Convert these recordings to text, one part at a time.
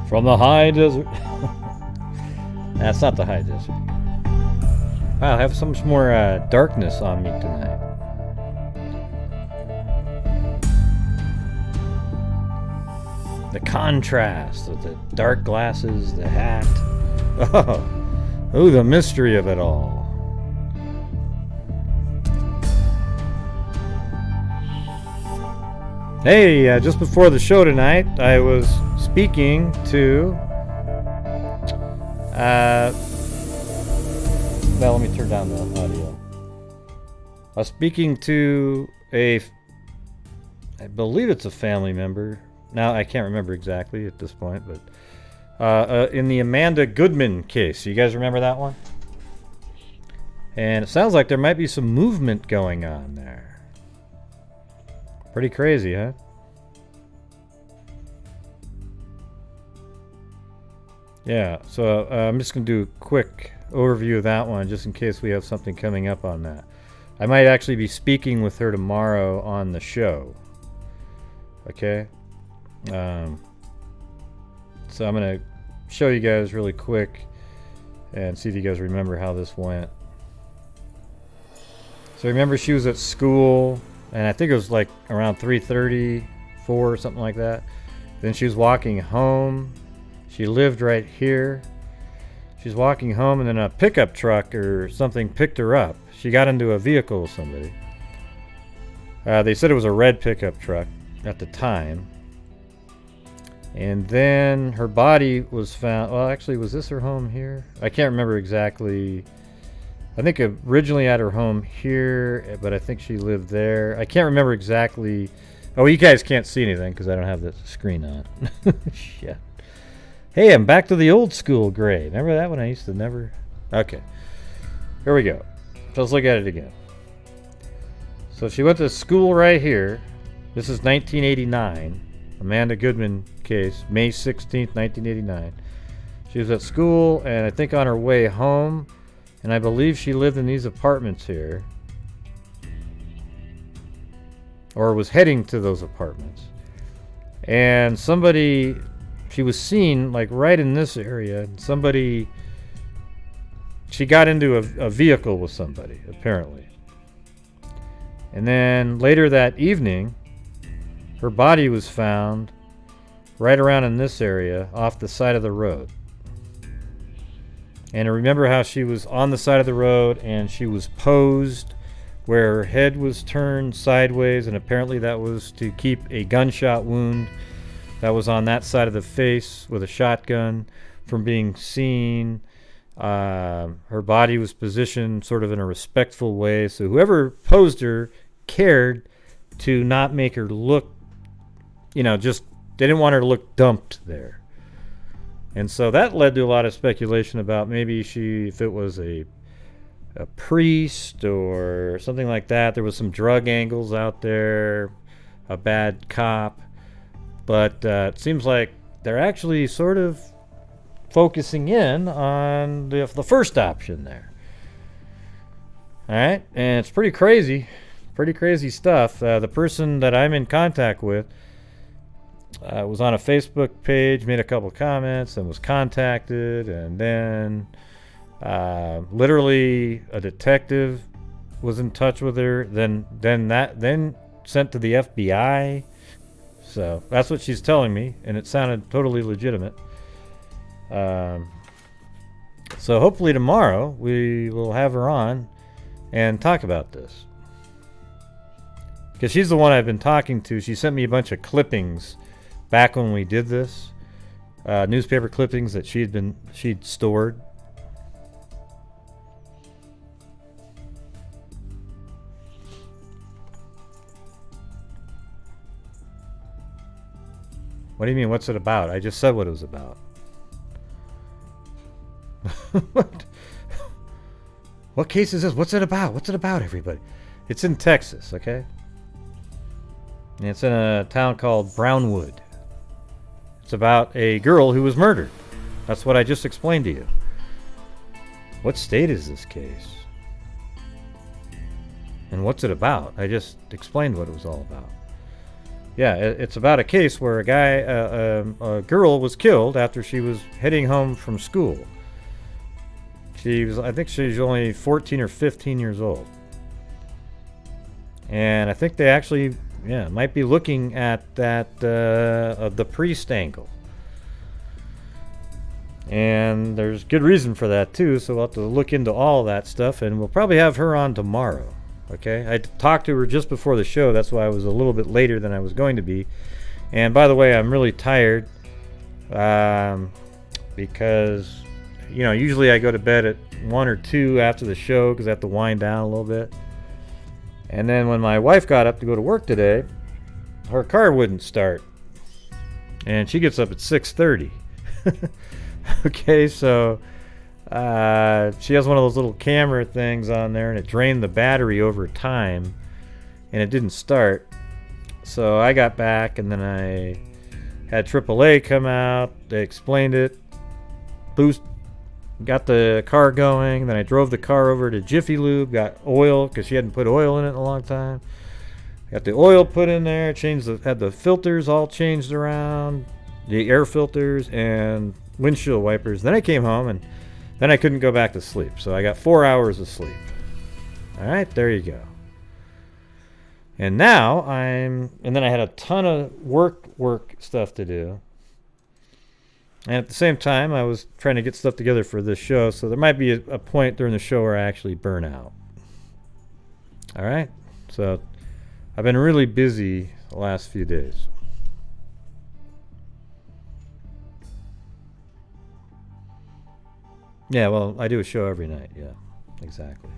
From the high desert. That's not the high desert. Wow, I have so much more darkness on me tonight. The contrast of the dark glasses, the hat. Oh, the mystery of it all. Hey, just before the show tonight, I was speaking to... well, let me turn down the audio. I was speaking to I believe it's a family member. Now, I can't remember exactly at this point, but in the Amanda Goodman case. You guys remember that one? And it sounds like there might be some movement going on there. Pretty crazy, huh? Yeah, so I'm just going to do a quick overview of that one, just in case we have something coming up on that. I might actually be speaking with her tomorrow on the show. Okay? So I'm going to show you guys really quick and see if you guys remember how this went. So remember, she was at school, and I think it was like around 3:30, 4 or something like that. Then she was walking home. She lived right here. She's walking home, and then a pickup truck or something picked her up. She got into a vehicle with somebody. They said it was a red pickup truck at the time. And then her body was found. Well, actually, was this her home here? I can't remember exactly. I think originally at her home here, but I think she lived there. I can't remember exactly. Oh, you guys can't see anything because I don't have the screen on. Shit. Hey, I'm back to the old school gray. Remember that one? I used to never... Okay. Here we go. Let's look at it again. So she went to school right here. This is 1989. Amanda Goodman case. May 16th, 1989. She was at school, and I think on her way home, and I believe she lived in these apartments here. Or was heading to those apartments. And somebody... She was seen like right in this area. She got into a vehicle with somebody, apparently. And then later that evening, her body was found right around in this area off the side of the road. And I remember how she was on the side of the road and she was posed where her head was turned sideways, and apparently that was to keep a gunshot wound that was on that side of the face with a shotgun from being seen. Her body was positioned sort of in a respectful way, so whoever posed her cared to not make her look, just they didn't want her to look dumped there. And so that led to a lot of speculation about maybe if it was a priest or something like that. There was some drug angles out there, a bad cop. But it seems like they're actually sort of focusing in on the first option there. All right, and it's pretty crazy stuff. The person that I'm in contact with was on a Facebook page, made a couple comments, and was contacted, and then literally a detective was in touch with her. Then sent to the FBI. So that's what she's telling me, and it sounded totally legitimate. So hopefully tomorrow we will have her on and talk about this. Because she's the one I've been talking to. She sent me a bunch of clippings back when we did this. Newspaper clippings that she'd stored. What do you mean, what's it about? I just said what it was about. What case is this? What's it about? What's it about, everybody? It's in Texas, okay? And it's in a town called Brownwood. It's about a girl who was murdered. That's what I just explained to you. What state is this case? And what's it about? I just explained what it was all about. Yeah, it's about a case where a girl was killed after she was heading home from school. I think she was only 14 or 15 years old. And I think they actually, might be looking at that, the priest angle. And there's good reason for that too, so we'll have to look into all that stuff, and we'll probably have her on tomorrow. Okay, I talked to her just before the show. That's why I was a little bit later than I was going to be. And by the way, I'm really tired because, usually I go to bed at 1 or 2 after the show because I have to wind down a little bit. And then when my wife got up to go to work today, her car wouldn't start. And she gets up at 6:30. Okay, so she has one of those little camera things on there, and it drained the battery over time, and it didn't start. So I got back, and then I had AAA come out. They explained it, got the car going. Then I drove the car over to Jiffy Lube, got oil because she hadn't put oil in it in a long time. Got the oil put in there, had the filters all changed around, the air filters and windshield wipers. Then I came home, and then I couldn't go back to sleep. So I got 4 hours of sleep. All right, there you go. And now and then I had a ton of work stuff to do. And at the same time, I was trying to get stuff together for this show. So there might be a point during the show where I actually burn out. All right. So I've been really busy the last few days. Yeah, well, I do a show every night. Yeah, exactly.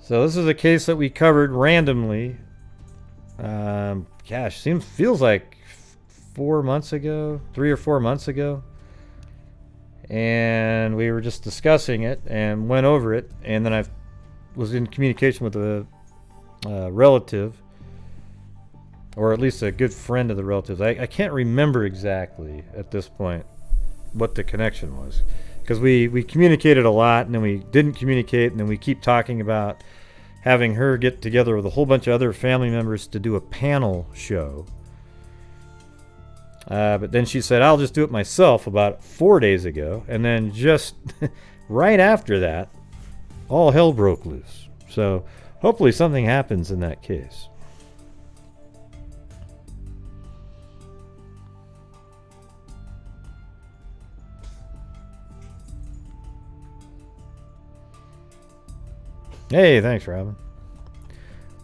So this is a case that we covered randomly. Feels like 4 months ago, 3 or 4 months ago. And we were just discussing it and went over it. And then I was in communication with a relative, or at least a good friend of the relatives. I can't remember exactly at this point what the connection was, because we communicated a lot, and then we didn't communicate, and then we keep talking about having her get together with a whole bunch of other family members to do a panel show. But then she said, I'll just do it myself, about 4 days ago. And then just right after that, all hell broke loose. So hopefully something happens in that case. Hey, thanks, Robin.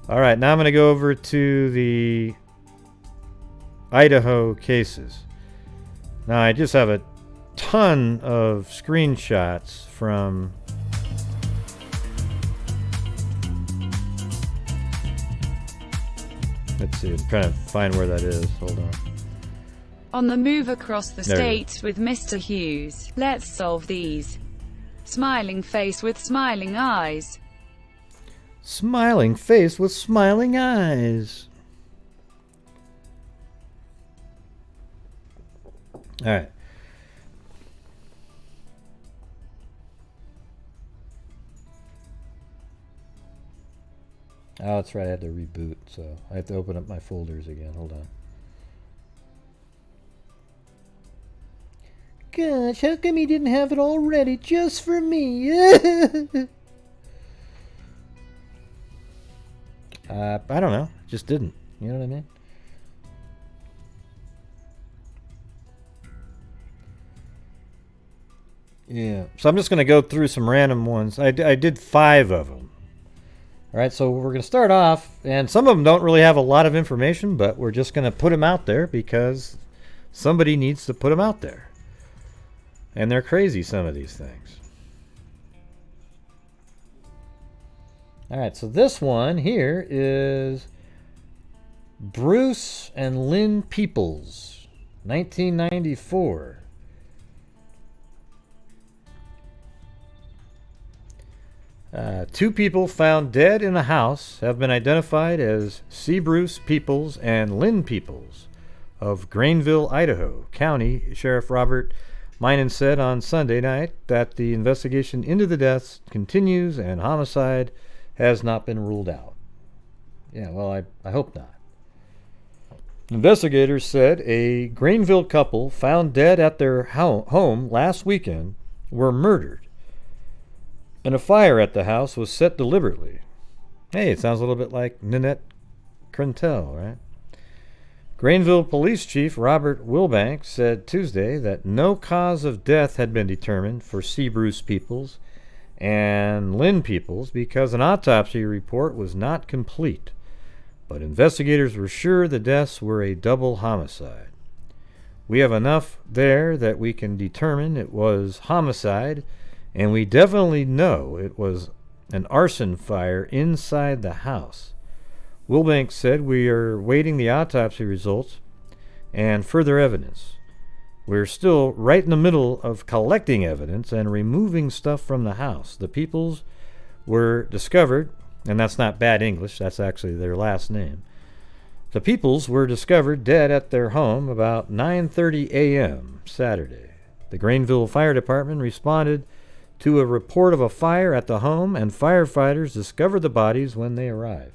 All right, now I'm going to go over to the Idaho cases. Now, I just have a ton of screenshots from... Let's see, I'm trying to find where that is. Hold on. On the move across the There states with Mr. Hughes. Let's solve these. Smiling face with smiling eyes. Smiling face with smiling eyes. All right. Oh, that's right. I had to reboot, so I have to open up my folders again. Hold on. Gosh, how come he didn't have it all ready just for me? I don't know. Just didn't. You know what I mean? Yeah. So I'm just going to go through some random ones. I did 5 of them. All right. So we're going to start off, and some of them don't really have a lot of information, but we're just going to put them out there because somebody needs to put them out there. And they're crazy, some of these things. All right, so this one here is Bruce and Lynn Peoples, 1994. Two people found dead in a house have been identified as C. Bruce Peoples and Lynn Peoples of Grangeville, Idaho. County Sheriff Robert Minen said on Sunday night that the investigation into the deaths continues and homicide has not been ruled out. Yeah, well, I hope not. Investigators said a Grangeville couple found dead at their home last weekend were murdered, and a fire at the house was set deliberately. Hey, it sounds a little bit like Nanette Crentel, right? Grangeville Police Chief Robert Wilbanks said Tuesday that no cause of death had been determined for C. Bruce Peoples and Lynn Peoples because an autopsy report was not complete, but investigators were sure the deaths were a double homicide. We have enough there that we can determine it was homicide, and we definitely know it was an arson fire inside the house. Wilbanks said we are waiting the autopsy results and further evidence. We're still right in the middle of collecting evidence and removing stuff from the house. The Peoples were discovered, and that's not bad English, that's actually their last name. The Peoples were discovered dead at their home about 9:30 a.m. Saturday. The Grangeville Fire Department responded to a report of a fire at the home, and firefighters discovered the bodies when they arrived.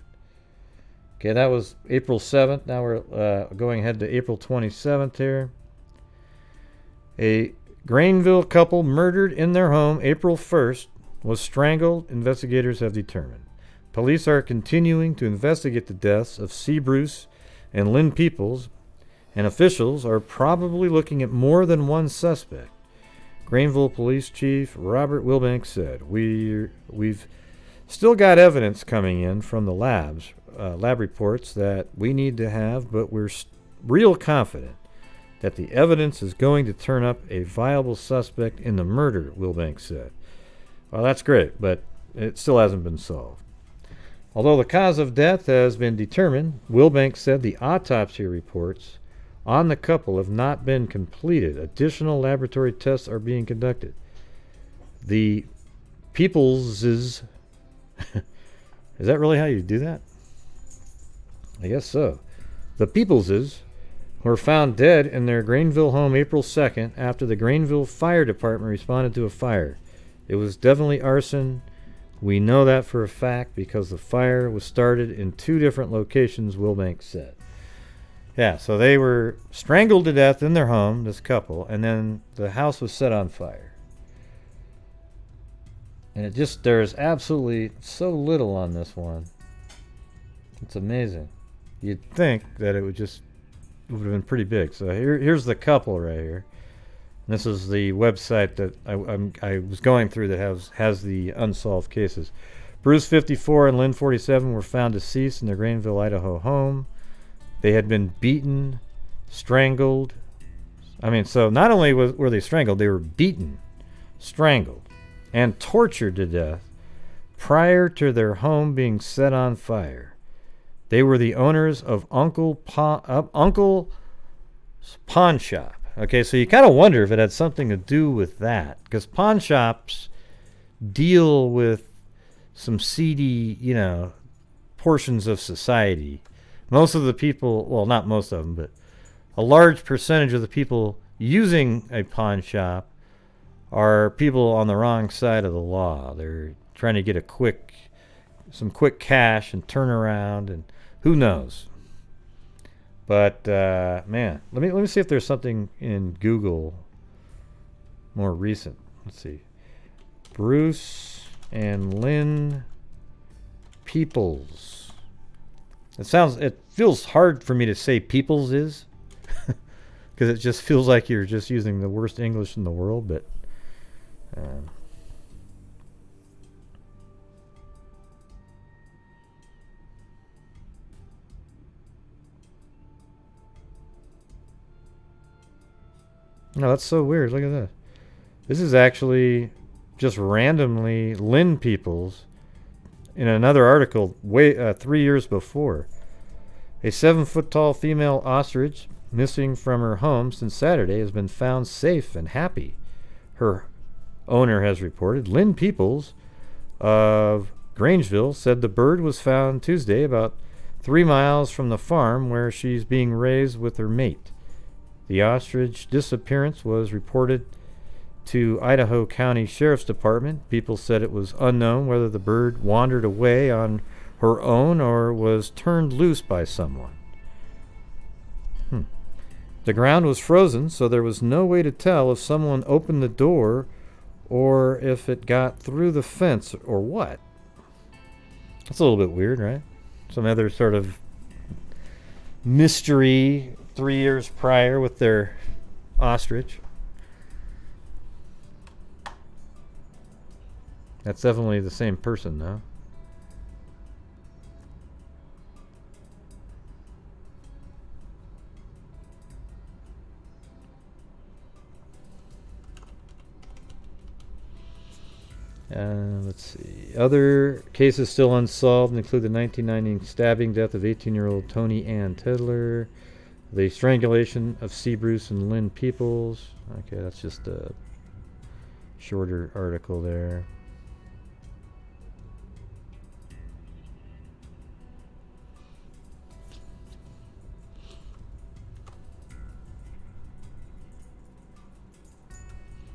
Okay, that was April 7th. Now we're going ahead to April 27th here. A Grangeville couple murdered in their home April 1st was strangled, investigators have determined. Police are continuing to investigate the deaths of C. Bruce and Lynn Peoples, and officials are probably looking at more than one suspect. Grangeville Police Chief Robert Wilbanks said, We've still got evidence coming in from the lab reports that we need to have, but we're real confident that the evidence is going to turn up a viable suspect in the murder, Wilbanks said. Well, that's great, but it still hasn't been solved. Although the cause of death has been determined, Wilbanks said the autopsy reports on the couple have not been completed. Additional laboratory tests are being conducted. The Peopleses... Is that really how you do that? I guess so. The Peopleses were found dead in their Grangeville home April 2nd after the Grangeville Fire Department responded to a fire. It was definitely arson. We know that for a fact because the fire was started in 2 different locations, Wilbanks said. Yeah, so they were strangled to death in their home, this couple, and then the house was set on fire. And there's absolutely so little on this one. It's amazing. You'd think that it would have been pretty big. So here's the couple right here. And this is the website that I was going through that has the unsolved cases. Bruce 54 and Lynn 47 were found deceased in their Grangeville, Idaho home. They had been beaten, strangled. So not only were they strangled, they were beaten, strangled, and tortured to death prior to their home being set on fire. They were the owners of Uncle's Pawn Shop. Okay, so you kind of wonder if it had something to do with that, because pawn shops deal with some seedy, portions of society. Most of the people, well, not most of them, but a large percentage of the people using a pawn shop are people on the wrong side of the law. They're trying to get some quick cash and turn around, and who knows. But man, let me see if there's something in Google more recent. Let's see. Bruce and Lynn Peoples. It feels hard for me to say Peoples is, because it just feels like you're just using the worst English in the world. But no, that's so weird. Look at that. This is actually just randomly Lynn Peoples in another article 3 years before. A 7-foot-tall female ostrich missing from her home since Saturday has been found safe and happy, her owner has reported. Lynn Peoples of Grangeville said the bird was found Tuesday about 3 miles from the farm where she's being raised with her mate. The ostrich disappearance was reported to Idaho County Sheriff's Department. People said it was unknown whether the bird wandered away on her own or was turned loose by someone. The ground was frozen, so there was no way to tell if someone opened the door or if it got through the fence or what. That's a little bit weird, right? Some other sort of mystery 3 years prior with their ostrich. That's definitely the same person, though. Let's see. Other cases still unsolved include the 1990 stabbing death of 18-year-old Tony Ann Tedler, the strangulation of C. Bruce and Lynn Peoples. Okay, that's just a shorter article there.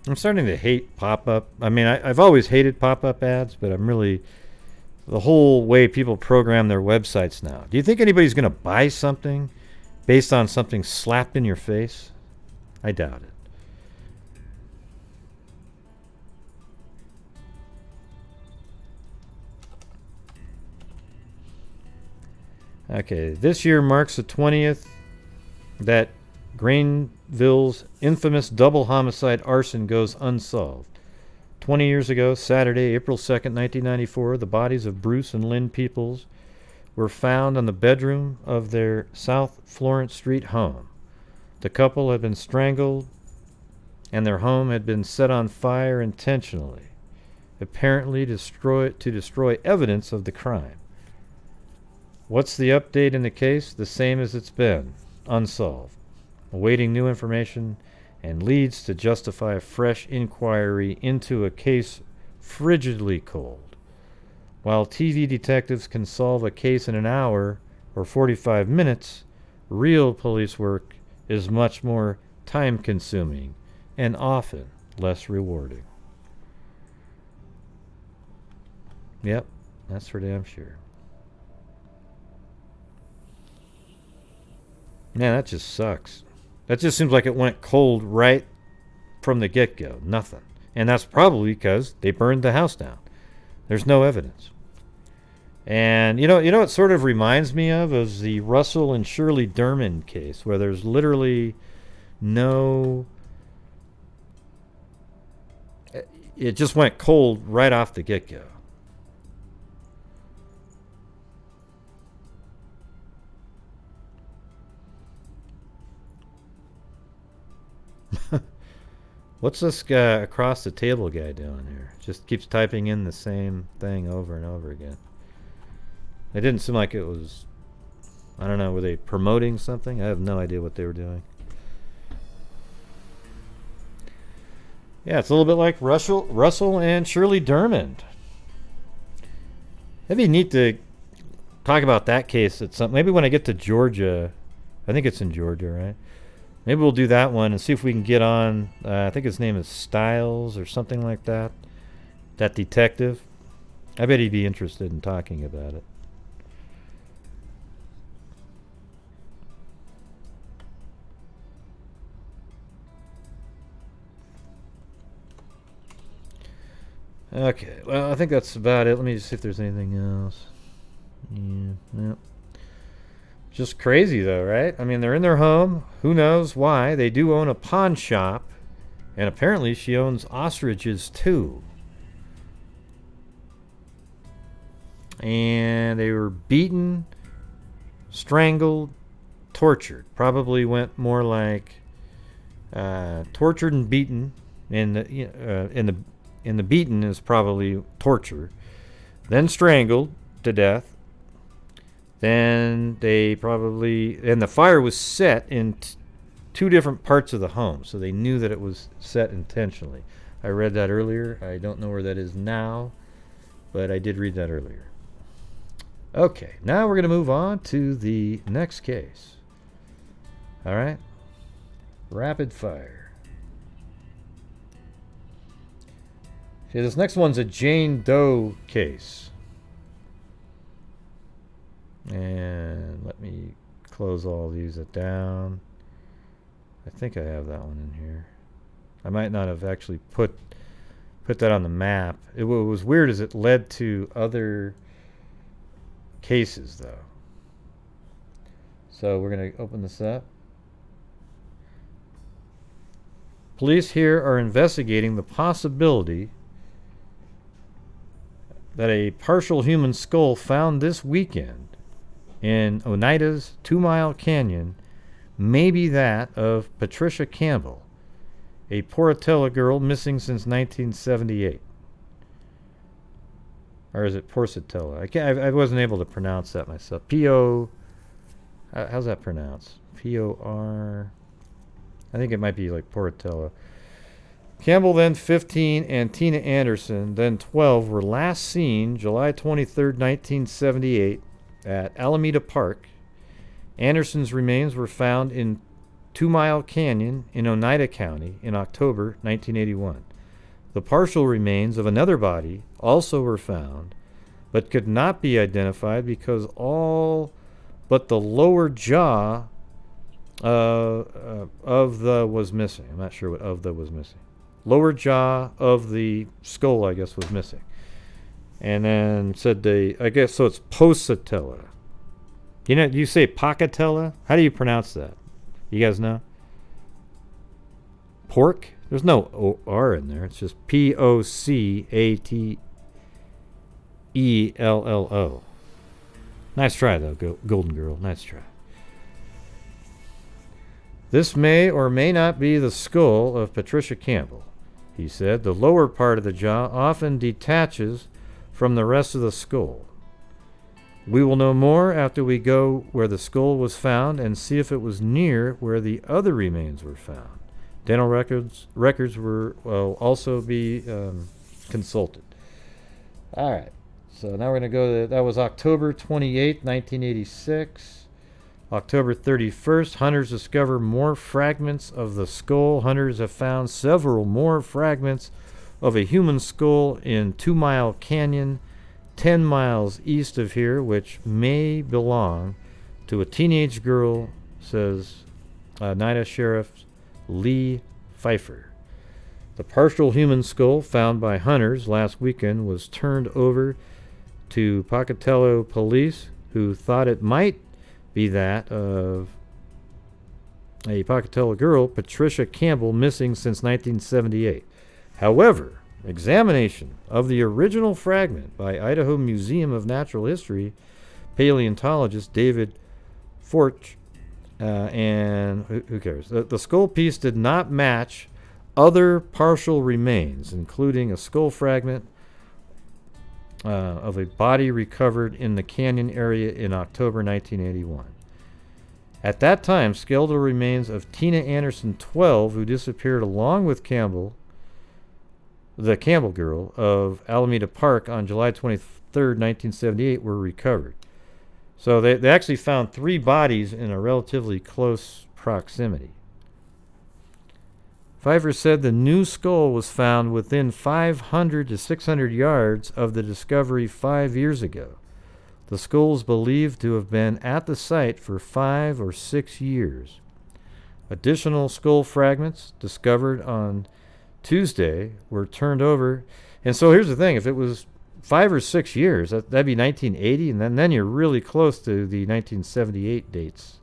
I'm starting to hate pop-up. I mean, I've always hated pop-up ads, but I'm really... the whole way people program their websites now. Do you think anybody's going to buy something based on something slapped in your face? I doubt it. Okay, this year marks the 20th that Grangeville's infamous double homicide arson goes unsolved. 20 years ago, Saturday, April 2nd, 1994, the bodies of Bruce and Lynn Peoples were found in the bedroom of their South Florence Street home. The couple had been strangled, and their home had been set on fire intentionally, apparently to destroy evidence of the crime. What's the update in the case? The same as it's been, unsolved, awaiting new information and leads to justify a fresh inquiry into a case frigidly cold. While TV detectives can solve a case in an hour or 45 minutes, real police work is much more time-consuming and often less rewarding. Yep, that's for damn sure. Man, that just sucks. That just seems like it went cold right from the get-go. Nothing. And that's probably because they burned the house down. There's no evidence. And you know what sort of reminds me of is the Russell and Shirley Derman case, where there's literally no... it just went cold right off the get-go. What's this guy across the table guy doing here? Just keeps typing in the same thing over and over again. It didn't seem like it was... I don't know, were they promoting something? I have no idea what they were doing. Yeah, it's a little bit like Russell and Shirley Derman. It'd be neat to talk about that case at some... maybe when I get to Georgia. I think it's in Georgia, right? Maybe we'll do that one and see if we can get on, I think his name is Stiles or something like that. That detective. I bet he'd be interested in talking about it. Okay, well, I think that's about it. Let me just see if there's anything else. Yeah, no. Just crazy, though, right? I mean, they're in their home. Who knows why? They do own a pawn shop. And apparently she owns ostriches, too. And they were beaten, strangled, tortured. Probably went more like tortured and beaten. And the beaten is probably torture. Then strangled to death. Then they probably... and the fire was set in two different parts of the home, so they knew that it was set intentionally. I read that earlier. I don't know where that is now, but I did read that earlier. Okay, now we're going to move on to the next case. All right? Rapid fire. Okay, this next one's a Jane Doe case. close all these down. I think I have that one in here. I might not have actually put that on the map. What was weird is it led to other cases, though. So we're going to open this up. Police here are investigating the possibility that a partial human skull found this weekend in Oneida's 2 Mile Canyon may be that of Patricia Campbell, a Pocatello girl missing since 1978. Or is it Pocatello? I wasn't able to pronounce that myself. P-O... how's that pronounced? P-O-R... I think it might be like Pocatello. Campbell, then 15, and Tina Anderson, then 12, were last seen July 23, 1978, at Alameda Park. Anderson's remains were found in 2 Mile Canyon in Oneida County in October 1981. The partial remains of another body also were found, but could not be identified because all but the lower jaw of the was missing. I'm not sure what of the was missing. Lower jaw of the skull, I guess, was missing. And then said I guess, so it's Pocatello. You know, you say Pocatello? How do you pronounce that? You guys know? Pork? There's no O-R in there. It's just P-O-C-A-T-E-L-L-O. Nice try, though, Golden Girl. Nice try. This may or may not be the skull of Patricia Campbell, he said. The lower part of the jaw often detaches from the rest of the skull. We will know more after we go where the skull was found and see if it was near where the other remains were found. Dental records will also be consulted. All right. So now we're going to go to, that was October 28, 1986. October 31st, hunters discover more fragments of the skull. Hunters have found several more fragments of a human skull in 2 Mile Canyon, 10 miles east of here, which may belong to a teenage girl, says Oneida Sheriff Lee Pfeiffer. The partial human skull found by hunters last weekend was turned over to Pocatello police, who thought it might be that of a Pocatello girl, Patricia Campbell, missing since 1978. However, examination of the original fragment by Idaho Museum of Natural History paleontologist David Forch, and who cares? The skull piece did not match other partial remains, including a skull fragment of a body recovered in the canyon area in October 1981. At that time, skeletal remains of Tina Anderson, 12, who disappeared along with Campbell, the Campbell girl, of Alameda Park on July 23, 1978, were recovered. So they actually found 3 bodies in a relatively close proximity. Pfeiffer said the new skull was found within 500 to 600 yards of the discovery 5 years ago. The skull is believed to have been at the site for 5 or 6 years. Additional skull fragments discovered on Tuesday were turned over. And so here's the thing. If it was 5 or 6 years, that'd be 1980, and then you're really close to the 1978 dates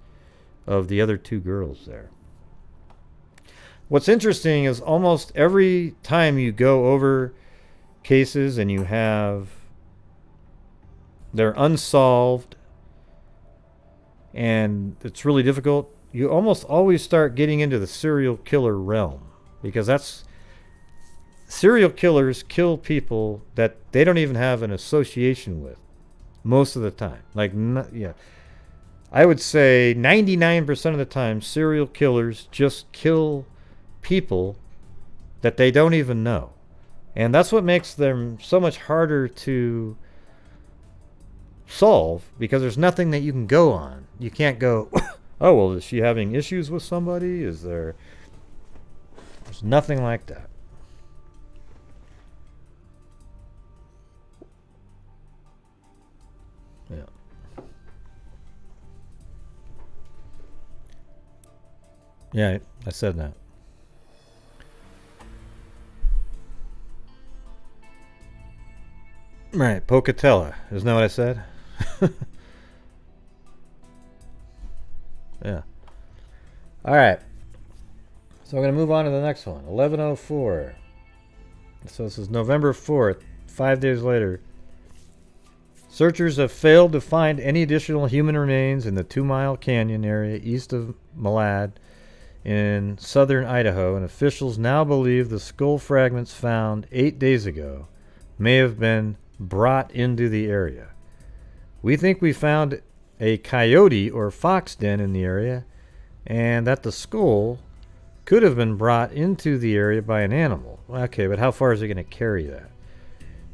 of the other 2 girls there. What's interesting is almost every time you go over cases and you have they're unsolved and it's really difficult, you almost always start getting into the serial killer realm, because that's serial killers kill people that they don't even have an association with most of the time. I would say 99% of the time serial killers just kill people that they don't even know, and that's what makes them so much harder to solve, because there's nothing that you can go on. You can't go, oh well, is she having issues with somebody? There's nothing like that. Yeah. Yeah, I said that. Right, Pocatello. Isn't that what I said? Yeah. All right. So I'm going to move on to the next one. 1104. So this is November 4th, 5 days later. Searchers have failed to find any additional human remains in the 2 Mile Canyon area east of Malad in southern Idaho, and officials now believe the skull fragments found 8 days ago may have been brought into the area. We think we found a coyote or fox den in the area, and that the skull could have been brought into the area by an animal. Okay, but how far is it going to carry that?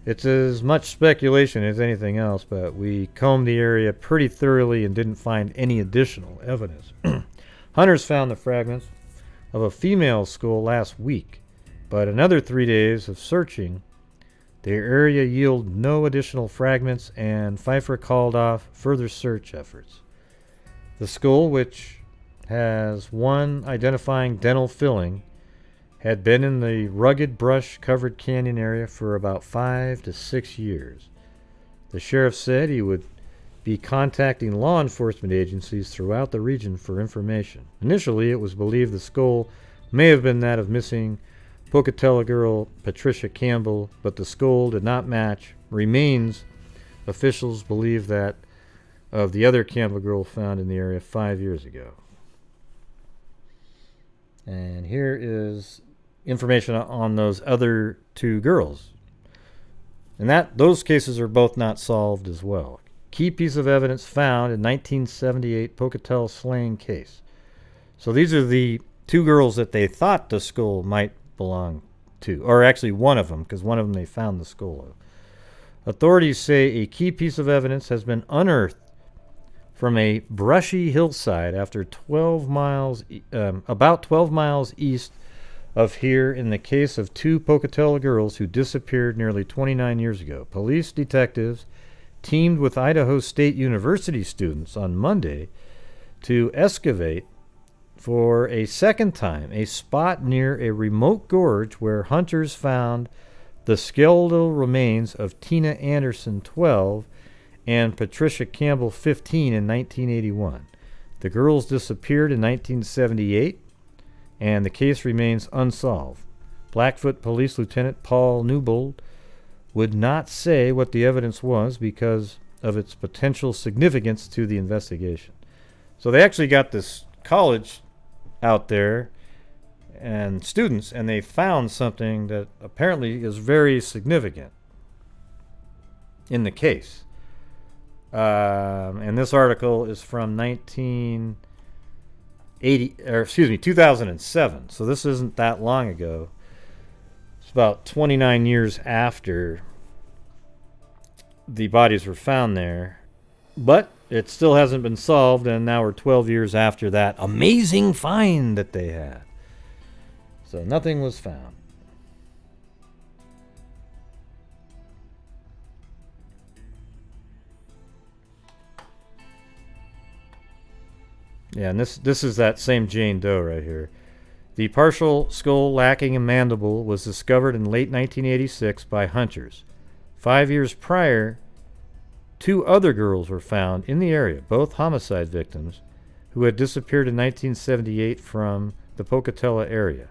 It's as much speculation as anything else, but we combed the area pretty thoroughly and didn't find any additional evidence. Hunters found the fragments of a female skull last week, but another 3 days of searching, the area yielded no additional fragments, and Pfeiffer called off further search efforts. The skull, which has one identifying dental filling, had been in the rugged brush-covered canyon area for about 5 to 6 years. The sheriff said he would be contacting law enforcement agencies throughout the region for information. Initially, it was believed the skull may have been that of missing Pocatello girl Patricia Campbell, but the skull did not match remains officials believe that of the other Campbell girl found in the area 5 years ago. And here is information on those other 2 girls. And those cases are both not solved as well. Key piece of evidence found in 1978 Pocatello slaying case. So these are the 2 girls that they thought the skull might belong to, or actually one of them, because one of them they found the skull of. Authorities say a key piece of evidence has been unearthed from a brushy hillside after about 12 miles east of here in the case of 2 Pocatello girls who disappeared nearly 29 years ago. Police detectives teamed with Idaho State University students on Monday to excavate for a second time a spot near a remote gorge where hunters found the skeletal remains of Tina Anderson, 12, and Patricia Campbell, 15, in 1981. The girls disappeared in 1978, and the case remains unsolved. Blackfoot Police Lieutenant Paul Newbold would not say what the evidence was because of its potential significance to the investigation. So they actually got this college out there and students, and they found something that apparently is very significant in the case. And this article is from 2007. So this isn't that long ago. It's about 29 years after the bodies were found there. But it still hasn't been solved, and now we're 12 years after that amazing find that they had. So nothing was found. Yeah, and this is that same Jane Doe right here. The partial skull lacking a mandible was discovered in late 1986 by hunters. 5 years prior, 2 other girls were found in the area, both homicide victims, who had disappeared in 1978 from the Pocatello area.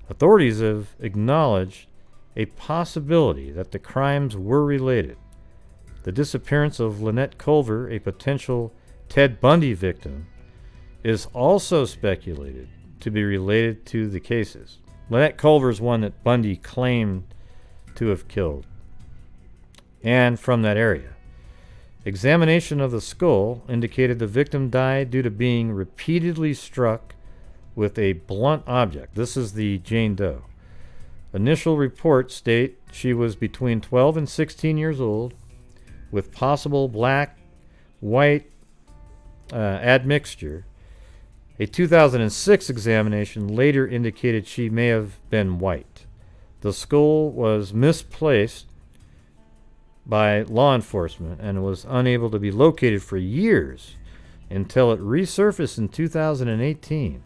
Authorities have acknowledged a possibility that the crimes were related. The disappearance of Lynette Culver, a potential Ted Bundy victim, is also speculated to be related to the cases. Lynette Culver is one that Bundy claimed to have killed, and from that area. Examination of the skull indicated the victim died due to being repeatedly struck with a blunt object. This is the Jane Doe. Initial reports state she was between 12 and 16 years old, with possible black-white admixture. A 2006 examination later indicated she may have been white. The skull was misplaced by law enforcement and was unable to be located for years until it resurfaced in 2018.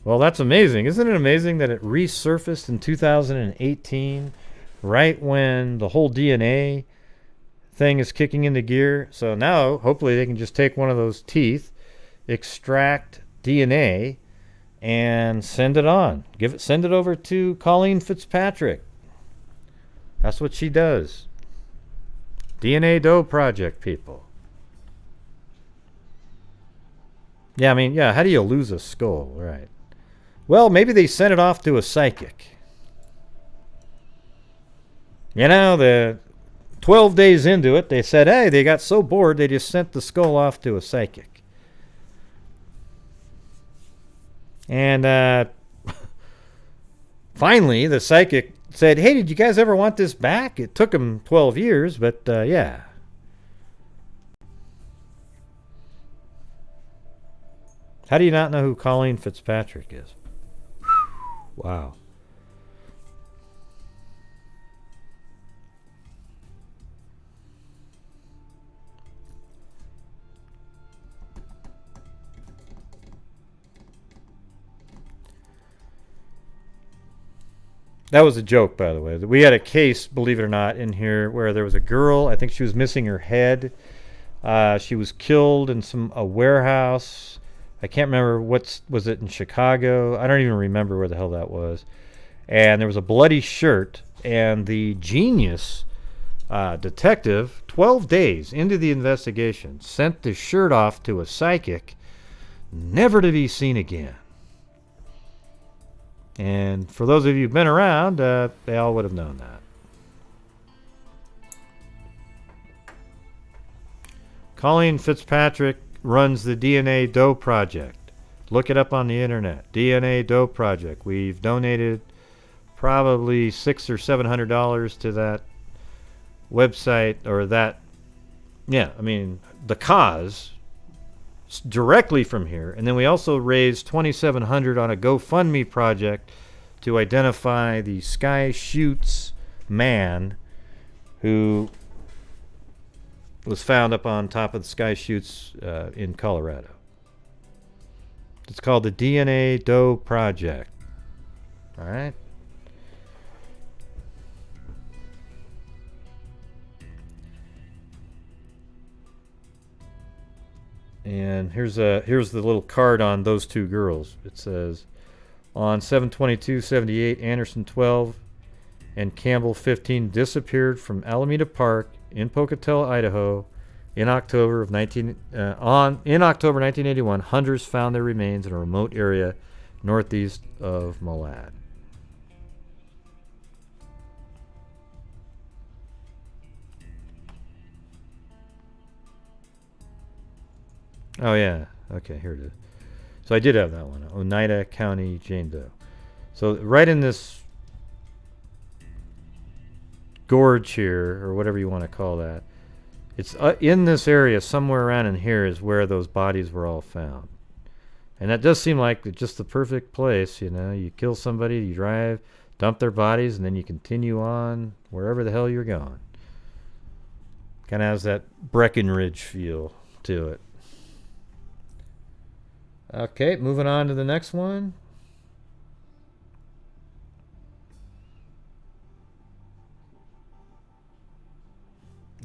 Well, that's amazing. Isn't it amazing that it resurfaced in 2018, right when the whole DNA thing is kicking into gear? So now, hopefully, they can just take one of those teeth, extract DNA, and send it on. Send it over to Colleen Fitzpatrick. That's what she does. DNA Doe Project, people. Yeah, I mean, yeah, how do you lose a skull? Right. Well, maybe they sent it off to a psychic. You know, the 12 days into it, they said, hey, they got so bored, they just sent the skull off to a psychic. And finally, the psychic said, hey, did you guys ever want this back? It took them 12 years, but yeah. How do you not know who Colleen Fitzpatrick is? Wow. That was a joke, by the way. We had a case, believe it or not, in here where there was a girl. I think she was missing her head. She was killed in a warehouse. I can't remember was it in Chicago? I don't even remember where the hell that was. And there was a bloody shirt, and the genius detective, 12 days into the investigation, sent the shirt off to a psychic, never to be seen again. And for those of you who've been around, they all would have known that. Colleen Fitzpatrick runs the DNA Doe Project. Look it up on the internet. DNA Doe Project. We've donated probably $600 or $700 to that website, or that, yeah, I mean, the cause directly from here. And then we also raised $2,700 on a GoFundMe project to identify the Sky Shoots man who was found up on top of the Sky Shoots in Colorado. It's called the DNA Doe Project. All right. And here's the little card on those two girls. It says, on 7/22/78, Anderson 12 and Campbell 15 disappeared from Alameda Park in Pocatello, Idaho, in October 1981. Hunters found their remains in a remote area northeast of Malad. Oh yeah, okay, here it is. So I did have that one. Oneida County, Jane Doe. So right in this gorge here, or whatever you want to call that, it's in this area somewhere around in here is where those bodies were all found. And that does seem like just the perfect place, you know. You kill somebody, you drive, dump their bodies, and then you continue on wherever the hell you're going. Kind of has that Breckenridge feel to it. Okay, moving on to the next one.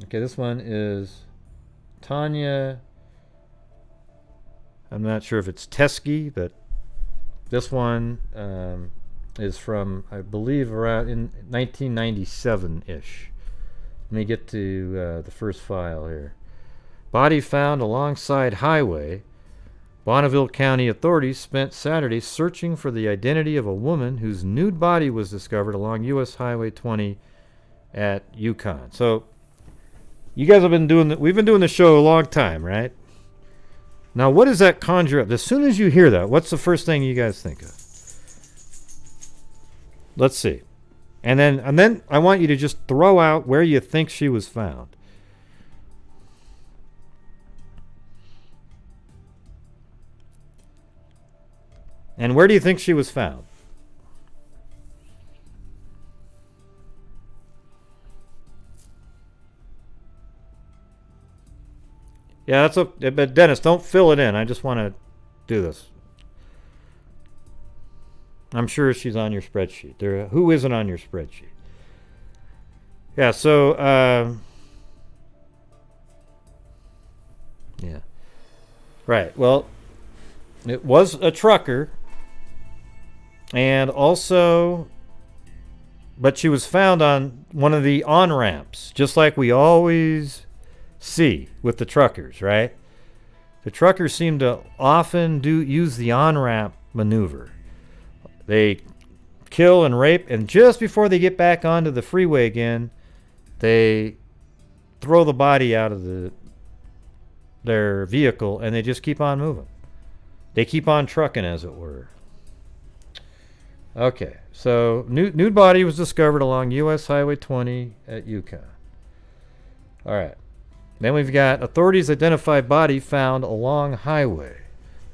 Okay, this one is Tanya. I'm not sure if it's Teske, but this one is from, I believe, around in 1997-ish. Let me get to the first file here. Body found alongside highway. Bonneville County authorities spent Saturday searching for the identity of a woman whose nude body was discovered along U.S. Highway 20 at Yukon. So, you guys have been doing we've been doing the show a long time, right? Now, what does that conjure up? As soon as you hear that, what's the first thing you guys think of? Let's see. And then I want you to just throw out where you think she was found. And where do you think she was found? Yeah, that's okay. But Dennis, don't fill it in. I just want to do this. I'm sure she's on your spreadsheet. Who isn't on your spreadsheet? Yeah, so, yeah. Right, well, it was a trucker, and also, but she was found on one of the on-ramps, just like we always see with the truckers, right? The truckers seem to often use the on-ramp maneuver. They kill and rape, and just before they get back onto the freeway again, they throw the body out of their vehicle, and they just keep on moving. They keep on trucking, as it were. Okay, so nude body was discovered along U.S. Highway 20 at Yukon. All right. Then we've got authorities identify body found along highway.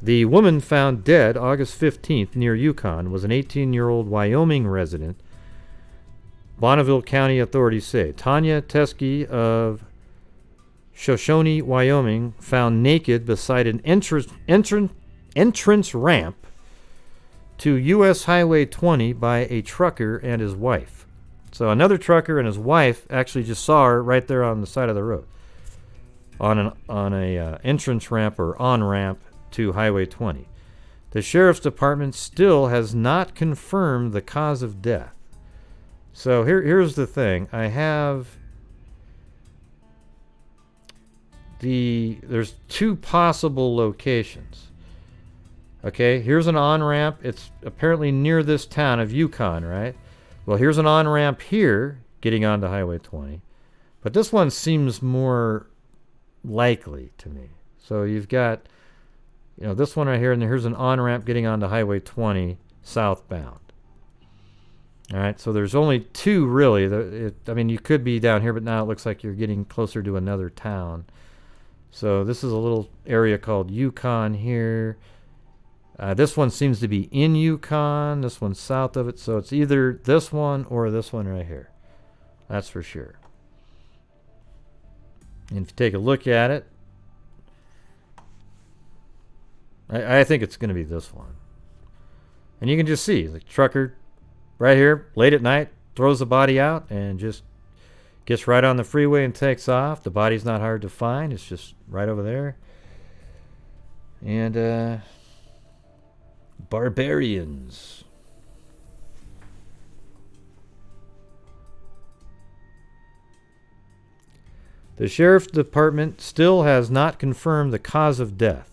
The woman found dead August 15th near Yukon was an 18-year-old Wyoming resident. Bonneville County authorities say Tanya Teske of Shoshone, Wyoming, found naked beside an entrance ramp to U.S. Highway 20 by a trucker and his wife. So another trucker and his wife actually just saw her right there on the side of the road, on a entrance ramp or on ramp to Highway 20. The sheriff's department still has not confirmed the cause of death. So here's the thing. I have there's two possible locations. Okay, here's an on-ramp. It's apparently near this town of Yukon, right? Well, here's an on-ramp here getting onto Highway 20. But this one seems more likely to me. So you've got, this one right here, and here's an on-ramp getting onto Highway 20 southbound. All right, so there's only two really. You could be down here, but now it looks like you're getting closer to another town. So this is a little area called Yukon here. This one seems to be in Yukon. This one's south of it. So it's either this one or this one right here. That's for sure. And if you take a look at it, I think it's going to be this one. And you can just see the trucker right here, late at night, throws the body out and just gets right on the freeway and takes off. The body's not hard to find. It's just right over there. And barbarians. The sheriff's department still has not confirmed the cause of death.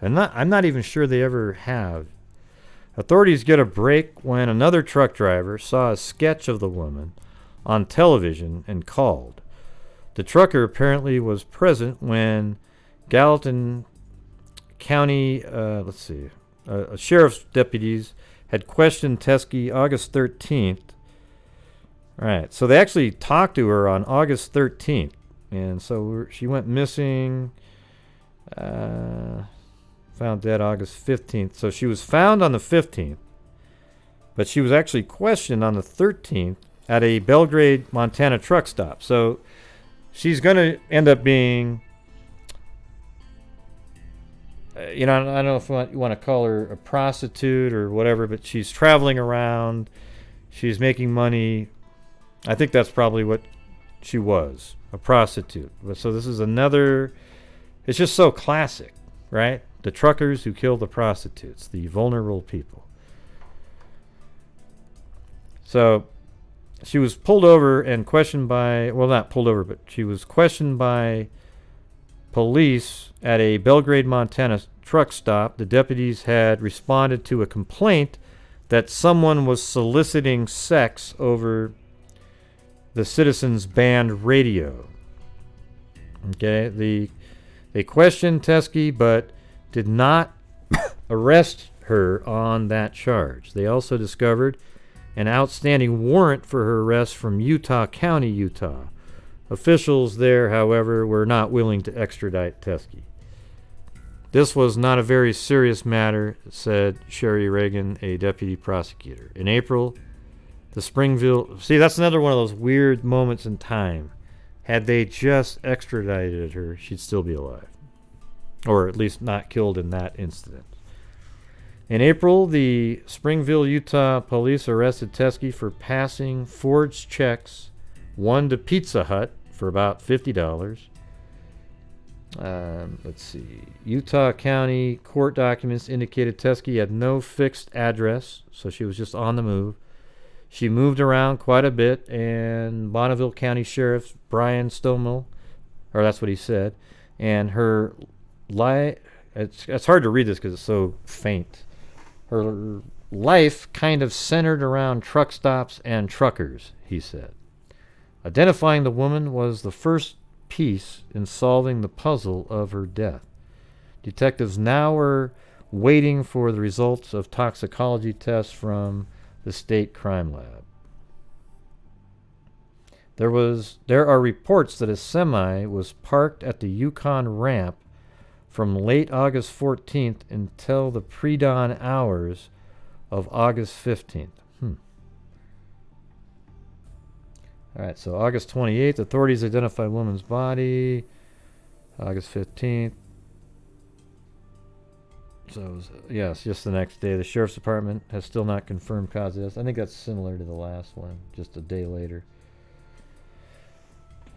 And I'm not even sure they ever have. Authorities get a break when another truck driver saw a sketch of the woman on television and called. The trucker apparently was present when Gallatin County, sheriff's deputies had questioned Teske August 13th. Right, so they actually talked to her on August 13th. And so she went missing, found dead August 15th. So she was found on the 15th, but she was actually questioned on the 13th at a Belgrade, Montana truck stop. So she's going to end up being, I don't know if you want to call her a prostitute or whatever, but she's traveling around. She's making money. I think that's probably what she was, a prostitute. So this is another, it's just so classic, right? The truckers who kill the prostitutes, the vulnerable people. So she was pulled over and questioned by, well, not pulled over, but she was questioned by police at a Belgrade, Montana truck stop. The deputies had responded to a complaint that someone was soliciting sex over the Citizens Band radio. Okay, they questioned Teske, but did not arrest her on that charge. They also discovered an outstanding warrant for her arrest from Utah County, Utah. Officials there, however, were not willing to extradite Teske. This was not a very serious matter, said Sherry Reagan, a deputy prosecutor. In April, the Springville... See, that's another one of those weird moments in time. Had they just extradited her, she'd still be alive. Or at least not killed in that incident. In April, the Springville, Utah police arrested Teske for passing forged checks, one to Pizza Hut for about $50. Let's see. Utah County court documents indicated Teske had no fixed address, so she was just on the move. She moved around quite a bit, and Bonneville County Sheriff Brian Stomel, or that's what he said, and her it's hard to read this because it's so faint. Her life kind of centered around truck stops and truckers, he said. Identifying the woman was the first piece in solving the puzzle of her death. Detectives now are waiting for the results of toxicology tests from the state crime lab. There are reports that a semi was parked at the Yukon ramp from late August 14th until the pre-dawn hours of August 15th. All right, so August 28th, authorities identify woman's body. August 15th. So, yes, just the next day. The sheriff's department has still not confirmed cause of death. I think that's similar to the last one, just a day later.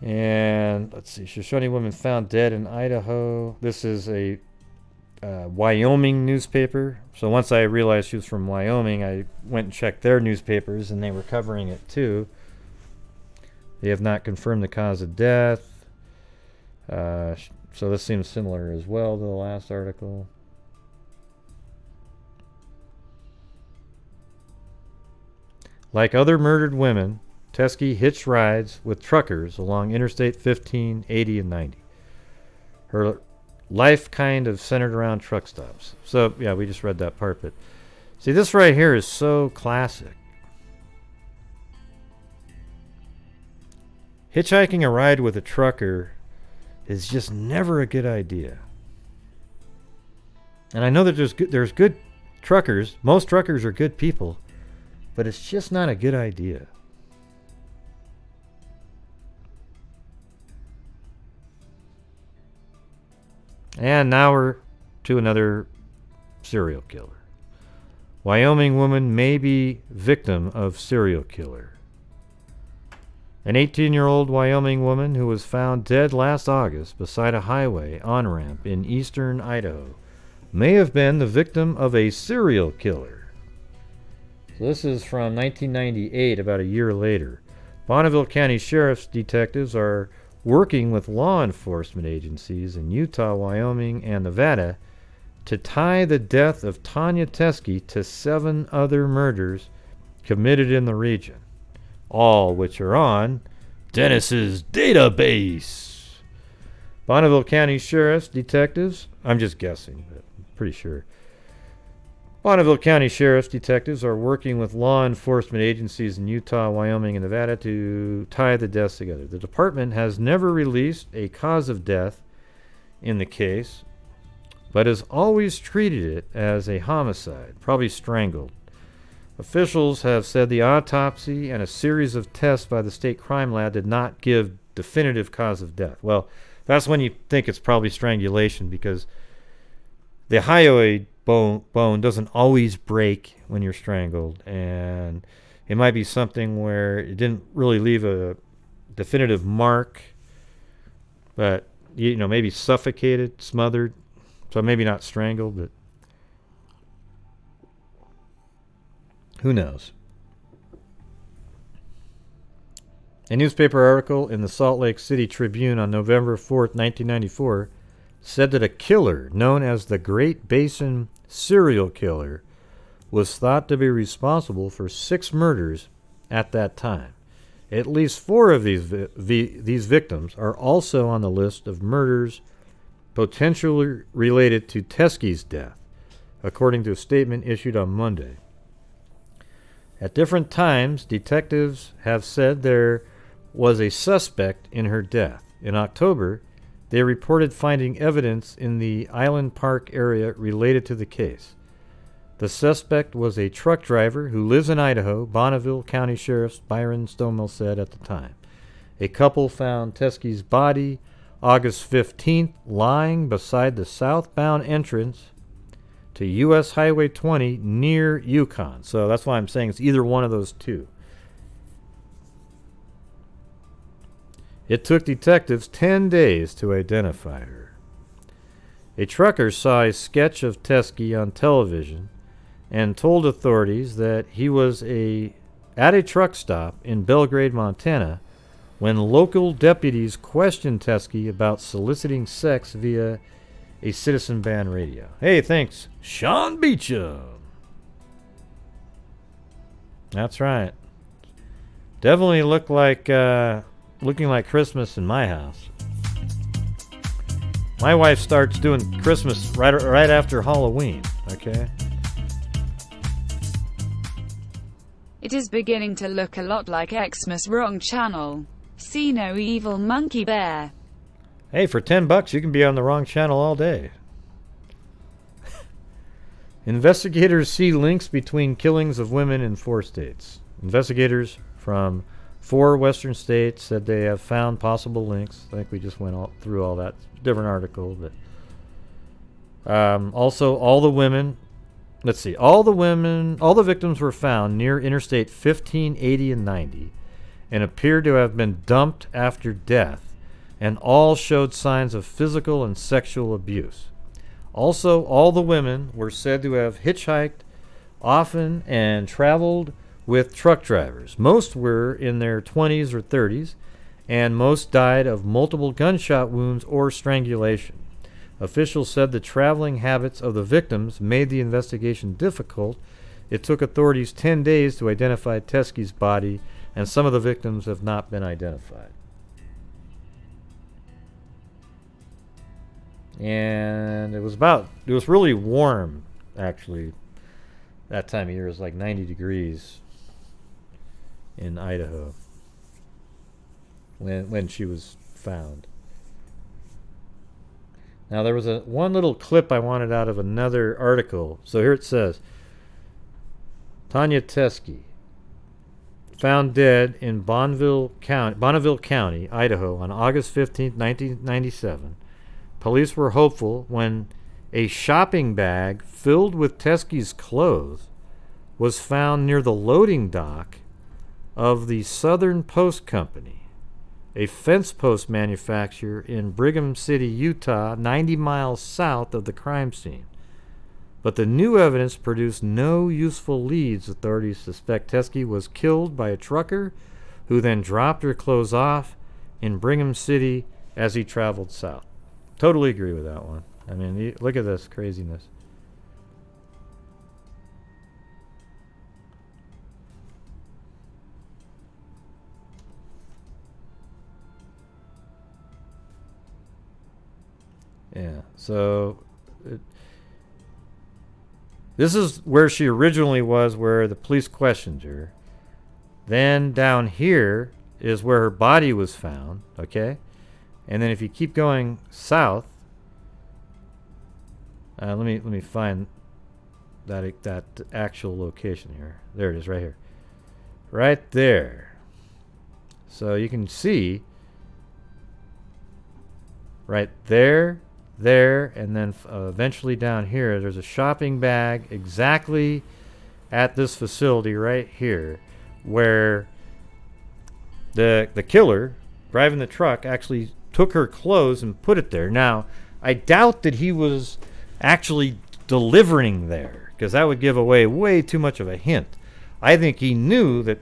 And let's see, Shoshone woman found dead in Idaho. This is a Wyoming newspaper. So once I realized she was from Wyoming, I went and checked their newspapers, and they were covering it too. They have not confirmed the cause of death. So this seems similar as well to the last article. Like other murdered women, Teske hitched rides with truckers along Interstate 15, 80, and 90. Her life kind of centered around truck stops. So, yeah, we just read that part. But see, this right here is so classic. Hitchhiking a ride with a trucker is just never a good idea. And I know that there's good truckers. Most truckers are good people. But it's just not a good idea. And now we're to another serial killer. Wyoming woman may be victim of serial killer. An 18-year-old Wyoming woman who was found dead last August beside a highway on-ramp in eastern Idaho may have been the victim of a serial killer. So this is from 1998, about a year later. Bonneville County Sheriff's detectives are working with law enforcement agencies in Utah, Wyoming, and Nevada to tie the death of Tanya Teske to 7 other murders committed in the region, all which are on Dennis's database. Bonneville County Sheriff's detectives, I'm just guessing, but I'm pretty sure. Bonneville County Sheriff's detectives are working with law enforcement agencies in Utah, Wyoming, and Nevada to tie the deaths together. The department has never released a cause of death in the case, but has always treated it as a homicide, probably strangled. Officials have said the autopsy and a series of tests by the state crime lab did not give definitive cause of death. Well, that's when you think it's probably strangulation, because the hyoid bone doesn't always break when you're strangled, and it might be something where it didn't really leave a definitive mark, but maybe suffocated, smothered, so maybe not strangled, but who knows. A newspaper article in the Salt Lake City Tribune on November 4th, 1994 said that a killer known as the Great Basin serial killer was thought to be responsible for 6 murders at that time. At least 4 of these victims are also on the list of murders potentially related to Teske's death, according to a statement issued on Monday. At different times, detectives have said there was a suspect in her death. In October, they reported finding evidence in the Island Park area related to the case. The suspect was a truck driver who lives in Idaho, Bonneville County Sheriff Byron Stomel said at the time. A couple found Teske's body August 15th lying beside the southbound entrance to U.S. Highway 20 near Yukon. So that's why I'm saying it's either one of those two. It took detectives 10 days to identify her. A trucker saw a sketch of Teske on television and told authorities that he was at a truck stop in Belgrade, Montana, when local deputies questioned Teske about soliciting sex via a citizen band radio. Hey, thanks, Sean Beecham. That's right. Definitely looked like looking like Christmas in my house. My wife starts doing Christmas right after Halloween, okay? It is beginning to look a lot like Xmas Wrong Channel. See no evil monkey bear. Hey, for $10 you can be on the wrong channel all day. Investigators see links between killings of women in 4 states. Investigators from 4 western states said they have found possible links. I think we just went through all that. Different article, but also all the women. Let's see. All the victims were found near Interstate 15, 80, and 90, and appeared to have been dumped after death, and all showed signs of physical and sexual abuse. Also, all the women were said to have hitchhiked often and traveled with truck drivers. Most were in their 20s or 30s, and most died of multiple gunshot wounds or strangulation. Officials said the traveling habits of the victims made the investigation difficult. It took authorities 10 days to identify Teske's body, and some of the victims have not been identified. And it was really warm, actually. That time of year. It was like 90 degrees in Idaho when she was found. Now, there was one little clip I wanted out of another article. So here it says, Tanya Teske, found dead in Bonneville County, Idaho, on August 15, 1997. Police were hopeful when a shopping bag filled with Teske's clothes was found near the loading dock of the Southern Post Company, a fence post manufacturer in Brigham City, Utah, 90 miles south of the crime scene. But the new evidence produced no useful leads. Authorities suspect Teske was killed by a trucker who then dropped her clothes off in Brigham City as he traveled south. Totally agree with that one. I mean, look at this craziness. Yeah, so this is where she originally was, where the police questioned her. Then down here is where her body was found, okay? And then if you keep going south, let me find that actual location here. There it is, right here, right there. So you can see right there, and then eventually down here, there's a shopping bag exactly at this facility right here, where the killer driving the truck actually took her clothes and put it there. Now, I doubt that he was actually delivering there, because that would give away way too much of a hint. I think he knew that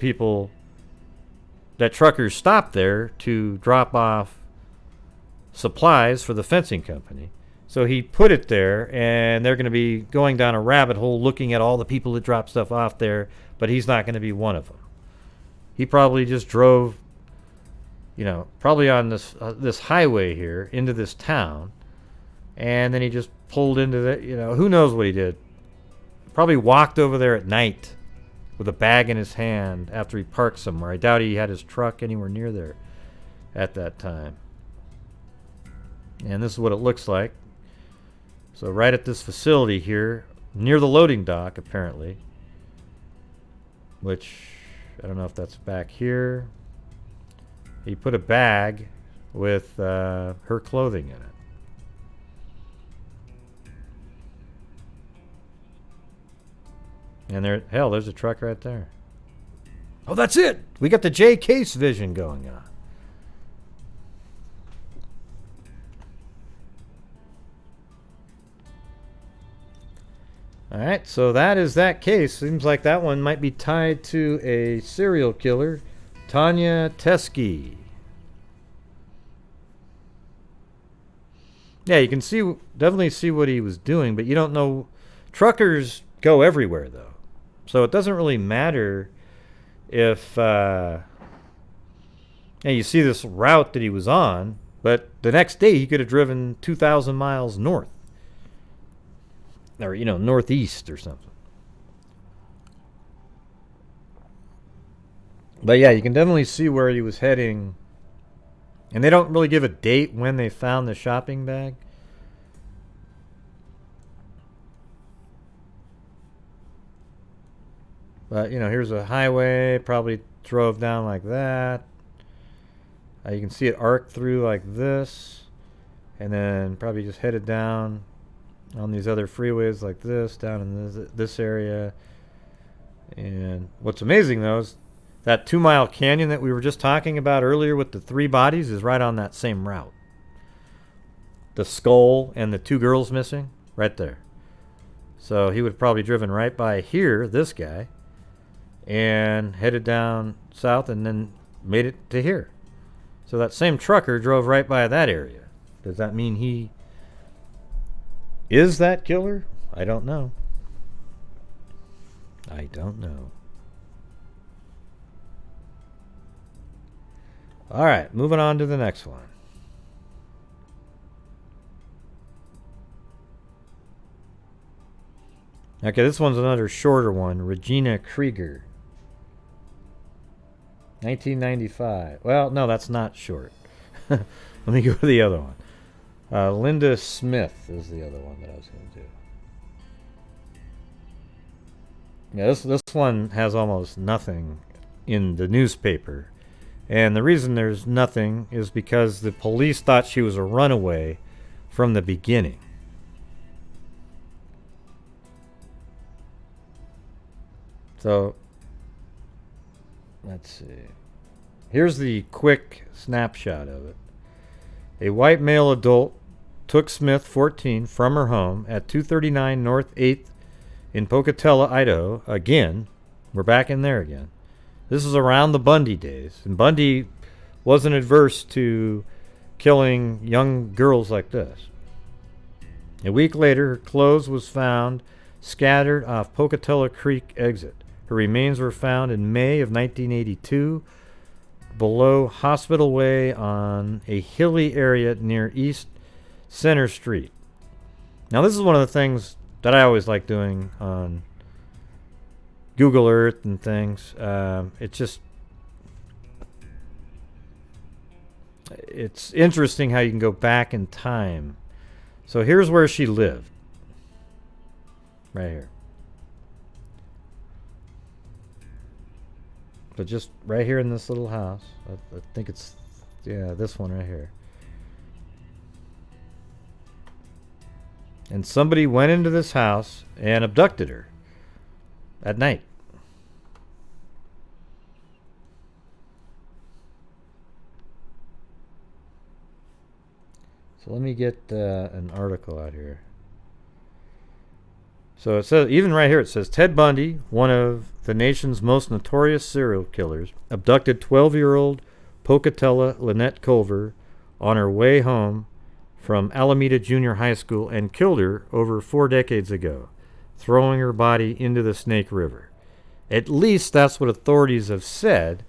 truckers stopped there to drop off supplies for the fencing company. So he put it there, and they're going to be going down a rabbit hole looking at all the people that drop stuff off there, but he's not going to be one of them. He probably just drove, probably on this highway here into this town, and then he just pulled into who knows what he did. Probably walked over there at night with a bag in his hand after he parked somewhere. I doubt he had his truck anywhere near there at that time. And this is what it looks like. So right at this facility here, near the loading dock, apparently, which I don't know if that's back here. He put a bag with her clothing in it. And there's a truck right there. Oh, that's it. We got the J Case vision going on. All right, so that is that case. Seems like that one might be tied to a serial killer, Tanya Teske. Yeah, you can definitely see what he was doing, but you don't know. Truckers go everywhere, though. So it doesn't really matter if you see this route that he was on, but the next day he could have driven 2,000 miles north. Or, northeast or something. But yeah, you can definitely see where he was heading. And they don't really give a date when they found the shopping bag. But, here's a highway. Probably drove down like that. You can see it arc through like this. And then probably just headed down on these other freeways like this, down in this area. And what's amazing, though, is that 2-mile canyon that we were just talking about earlier with the 3 bodies is right on that same route. The skull and the 2 girls missing, right there. So he would have probably driven right by here, this guy, and headed down south and then made it to here. So that same trucker drove right by that area. Does that mean he is that killer? I don't know. I don't know. All right, moving on to the next one. Okay, this one's another shorter one. Regina Krieger. 1995. Well, no, that's not short. Let me go to the other one. Linda Smith is the other one that I was going to do. Yeah, this one has almost nothing in the newspaper. And the reason there's nothing is because the police thought she was a runaway from the beginning. So, let's see. Here's the quick snapshot of it. A white male adult took Smith, 14, from her home at 239 North 8th in Pocatello, Idaho. Again, we're back in there again. This is around the Bundy days. And Bundy wasn't adverse to killing young girls like this. A week later, her clothes was found scattered off Pocatello Creek exit. Her remains were found in May of 1982 below Hospital Way on a hilly area near East Center Street. Now, this is one of the things that I always like doing on Google Earth and things. It's interesting how you can go back in time. So here's where she lived. Right here. But just right here in this little house. I think it's, this one right here. And somebody went into this house and abducted her at night. So let me get an article out here. So it says, even right here, it says, Ted Bundy, one of the nation's most notorious serial killers, abducted 12-year-old Pocatello Lynette Culver on her way home from Alameda Junior High School and killed her over 4 decades ago, throwing her body into the Snake River. At least that's what authorities have said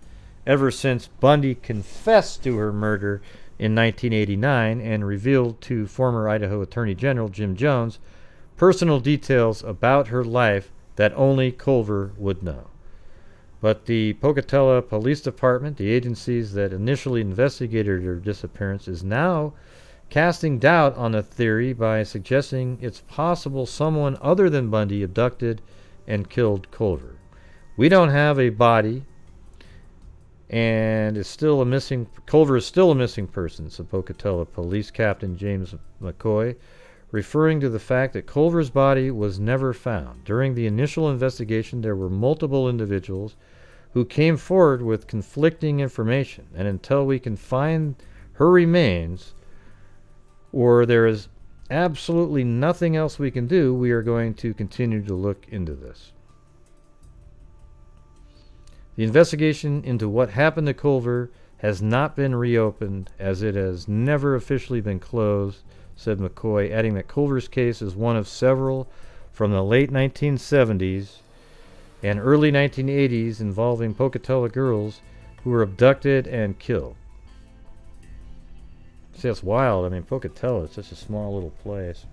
ever since Bundy confessed to her murder in 1989 and revealed to former Idaho Attorney General Jim Jones personal details about her life that only Culver would know. But the Pocatello Police Department, the agencies that initially investigated her disappearance, is now casting doubt on the theory by suggesting it's possible someone other than Bundy abducted and killed Culver. We don't have a body, and Culver is still a missing person, said Pocatello Police Captain James McCoy, referring to the fact that Culver's body was never found. During the initial investigation, there were multiple individuals who came forward with conflicting information, and until we can find her remains, or there is absolutely nothing else we can do, we are going to continue to look into this. The investigation into what happened to Culver has not been reopened, as it has never officially been closed, said McCoy, adding that Culver's case is one of several from the late 1970s and early 1980s involving Pocatello girls who were abducted and killed. See, that's wild. I mean, Pocatello is such a small little place.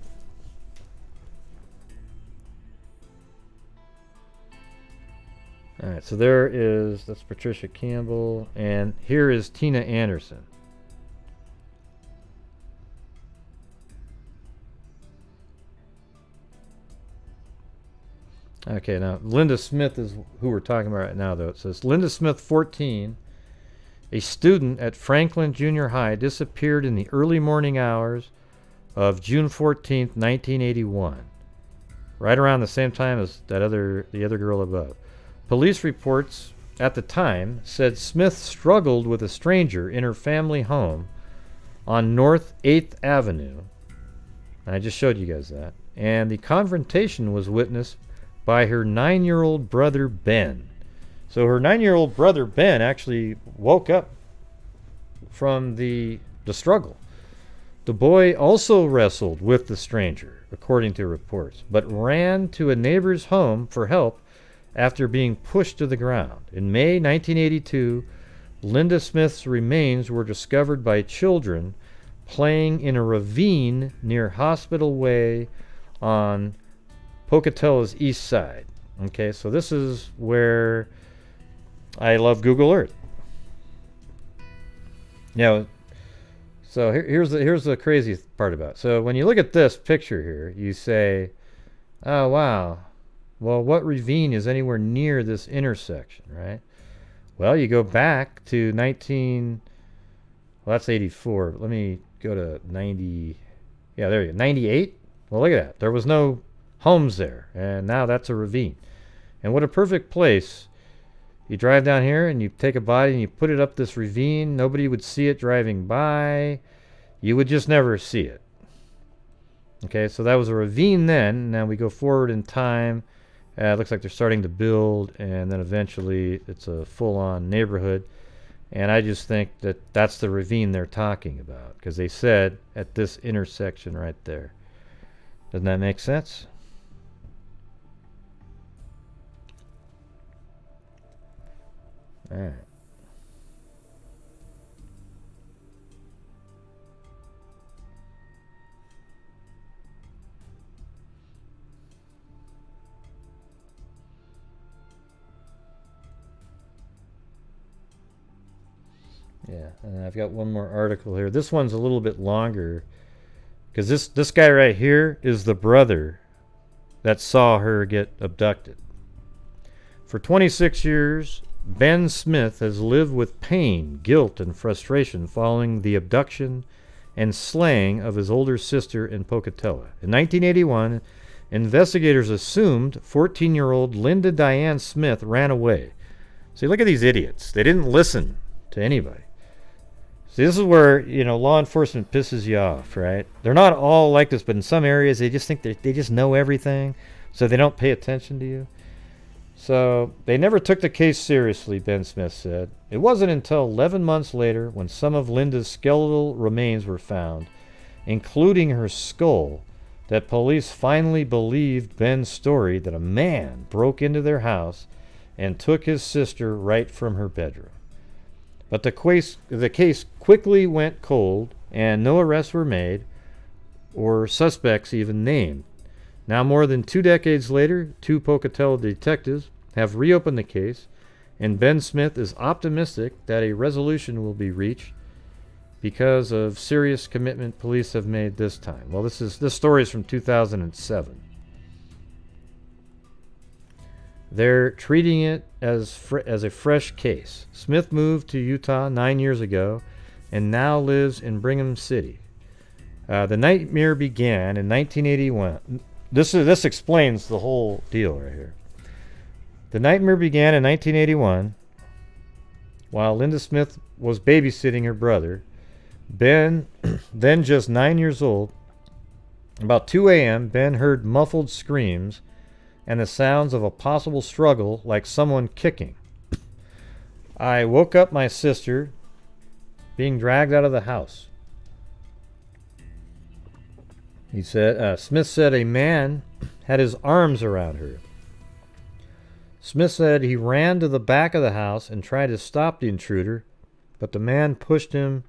Alright, so that's Patricia Campbell, and here is Tina Anderson. Okay, now Linda Smith is who we're talking about right now, though. It says Linda Smith, 14, a student at Franklin Junior High, disappeared in the early morning hours of June 14th, 1981, right around the same time as the other girl above. Police reports at the time said Smith struggled with a stranger in her family home on North 8th Avenue. I just showed you guys that. And the confrontation was witnessed by her 9-year-old brother, Ben. So her 9-year-old brother, Ben, actually woke up from the struggle. The boy also wrestled with the stranger, according to reports, but ran to a neighbor's home for help after being pushed to the ground. In May 1982, Linda Smith's remains were discovered by children playing in a ravine near Hospital Way on Pocatello's east side. Okay, so this is where I love Google Earth. Now, so here's the crazy part about it. So when you look at this picture here, you say, oh wow, well, what ravine is anywhere near this intersection, right? Well, you go back to well, that's 84. Let me go to 90. Yeah, there you go. 98. Well, look at that. There was no homes there, and now that's a ravine. And what a perfect place. You drive down here and you take a body and you put it up this ravine. Nobody would see it driving by. You would just never see it. Okay, so that was a ravine then. Now we go forward in time. It looks like they're starting to build, and then eventually it's a full-on neighborhood. And I just think that that's the ravine they're talking about, because they said at this intersection right there. Doesn't that make sense? All right. Yeah, and I've got one more article here. This one's a little bit longer, because this guy right here is the brother that saw her get abducted. For 26 years, Ben Smith has lived with pain, guilt, and frustration following the abduction and slaying of his older sister in Pocatello. In 1981, investigators assumed 14-year-old Linda Diane Smith ran away. See, look at these idiots. They didn't listen to anybody. See, this is where, law enforcement pisses you off, right? They're not all like this, but in some areas they just think they just know everything, so they don't pay attention to you. So they never took the case seriously, Ben Smith said. It wasn't until 11 months later, when some of Linda's skeletal remains were found, including her skull, that police finally believed Ben's story that a man broke into their house and took his sister right from her bedroom. But the case quickly went cold, and no arrests were made, or suspects even named. Now, more than 2 decades later, 2 Pocatello detectives have reopened the case, and Ben Smith is optimistic that a resolution will be reached because of serious commitment police have made this time. Well, this story is from 2007. They're treating it as a fresh case. Smith moved to Utah 9 years ago and now lives in Brigham City. The nightmare began in 1981. This explains the whole deal right here. The nightmare began in 1981 while Linda Smith was babysitting her brother, Ben, then just 9 years old. About 2 a.m., Ben heard muffled screams and the sounds of a possible struggle like someone kicking. I woke up my sister being dragged out of the house. He said, Smith said a man had his arms around her. Smith said he ran to the back of the house and tried to stop the intruder, but the man pushed him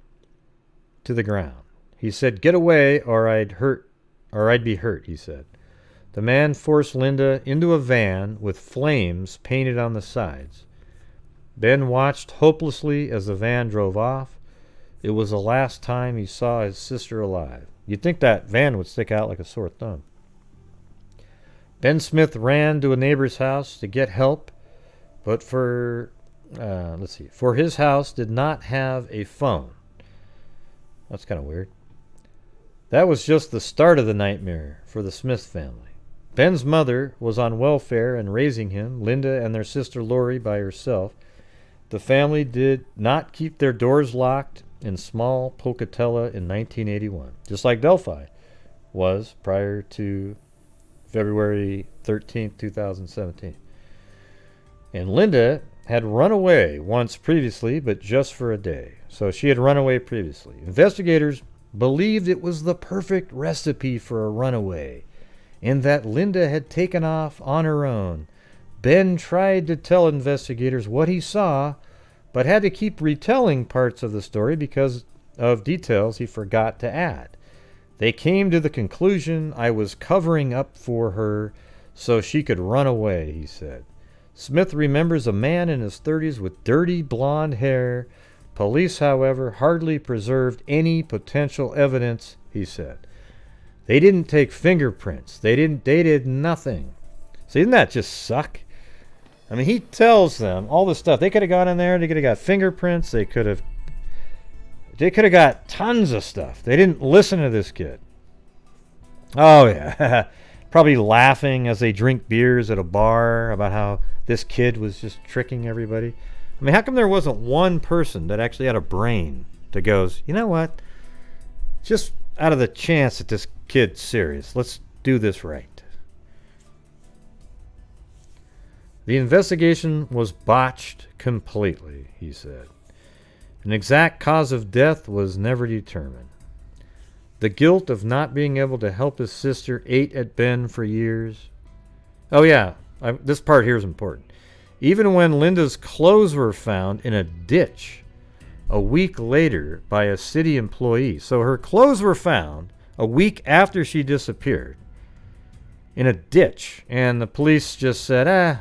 to the ground. He said, "Get away or I'd be hurt," he said. The man forced Linda into a van with flames painted on the sides. Ben watched hopelessly as the van drove off. It was the last time he saw his sister alive. You'd think that van would stick out like a sore thumb. Ben Smith ran to a neighbor's house to get help, but for his house did not have a phone. That's kind of weird. That was just the start of the nightmare for the Smith family. Ben's mother was on welfare and raising him, Linda and their sister Lori by herself. The family did not keep their doors locked in small Pocatello in 1981, just like Delphi was prior to February 13, 2017. And Linda had run away once previously, but just for a day. So she had run away previously. Investigators believed it was the perfect recipe for a runaway, and that Linda had taken off on her own. Ben tried to tell investigators what he saw, but had to keep retelling parts of the story because of details he forgot to add. They came to the conclusion I was covering up for her so she could run away, he said. Smith remembers a man in his 30s with dirty blonde hair. Police, however, hardly preserved any potential evidence, he said. They didn't take fingerprints. They did nothing. See, didn't that just suck? I mean, he tells them all this stuff. They could have gone in there. They could have got fingerprints. They could have got tons of stuff. They didn't listen to this kid. Oh, yeah. Probably laughing as they drink beers at a bar about how this kid was just tricking everybody. I mean, how come there wasn't one person that actually had a brain that goes, you know what? Just out of the chance that this kid's serious, let's do this right. The investigation was botched completely, he said. An exact cause of death was never determined. The guilt of not being able to help his sister ate at Ben for years. Oh yeah, this part here is important. Even when Linda's clothes were found in a ditch a week later by a city employee. So her clothes were found a week after she disappeared in a ditch. And the police just said,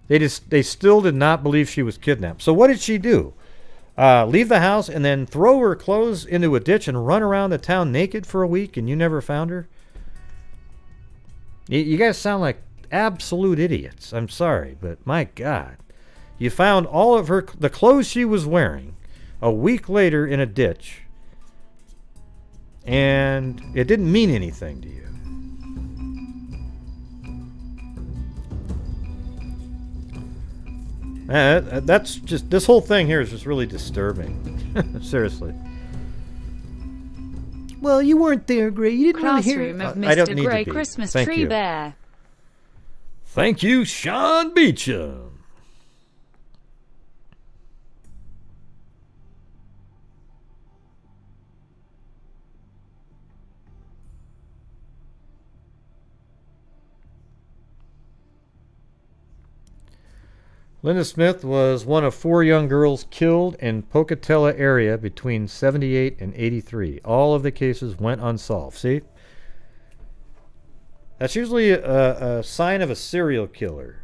they still did not believe she was kidnapped. So what did she do? Leave the house and then throw her clothes into a ditch and run around the town naked for a week and you never found her? You guys sound like absolute idiots. I'm sorry, but my God. You found all of the clothes she was wearing a week later in a ditch, and it didn't mean anything to you. That's just, this whole thing here is just really disturbing. Seriously. Well, you weren't there, Gray. You didn't really hear. Classroom of I don't Mr. need Gray to be. Christmas Thank Tree you. Bear. Thank you, Sean Beecham. Linda Smith was one of 4 young girls killed in Pocatello area between 78 and 83. All of the cases went unsolved. See? That's usually a sign of a serial killer.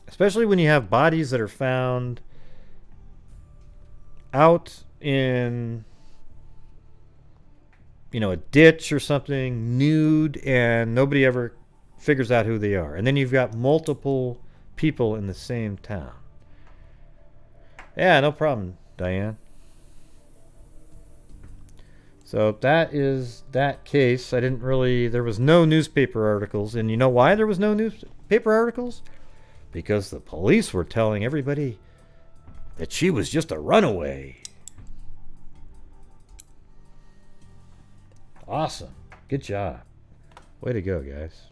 Especially when you have bodies that are found out in, a ditch or something, nude, and nobody ever figures out who they are. And then you've got multiple people in the same town. Yeah, no problem, Diane. So that is that case. I didn't really, there was no newspaper articles. And you know why there was no newspaper articles? Because the police were telling everybody that she was just a runaway. Awesome. Good job. Way to go, guys.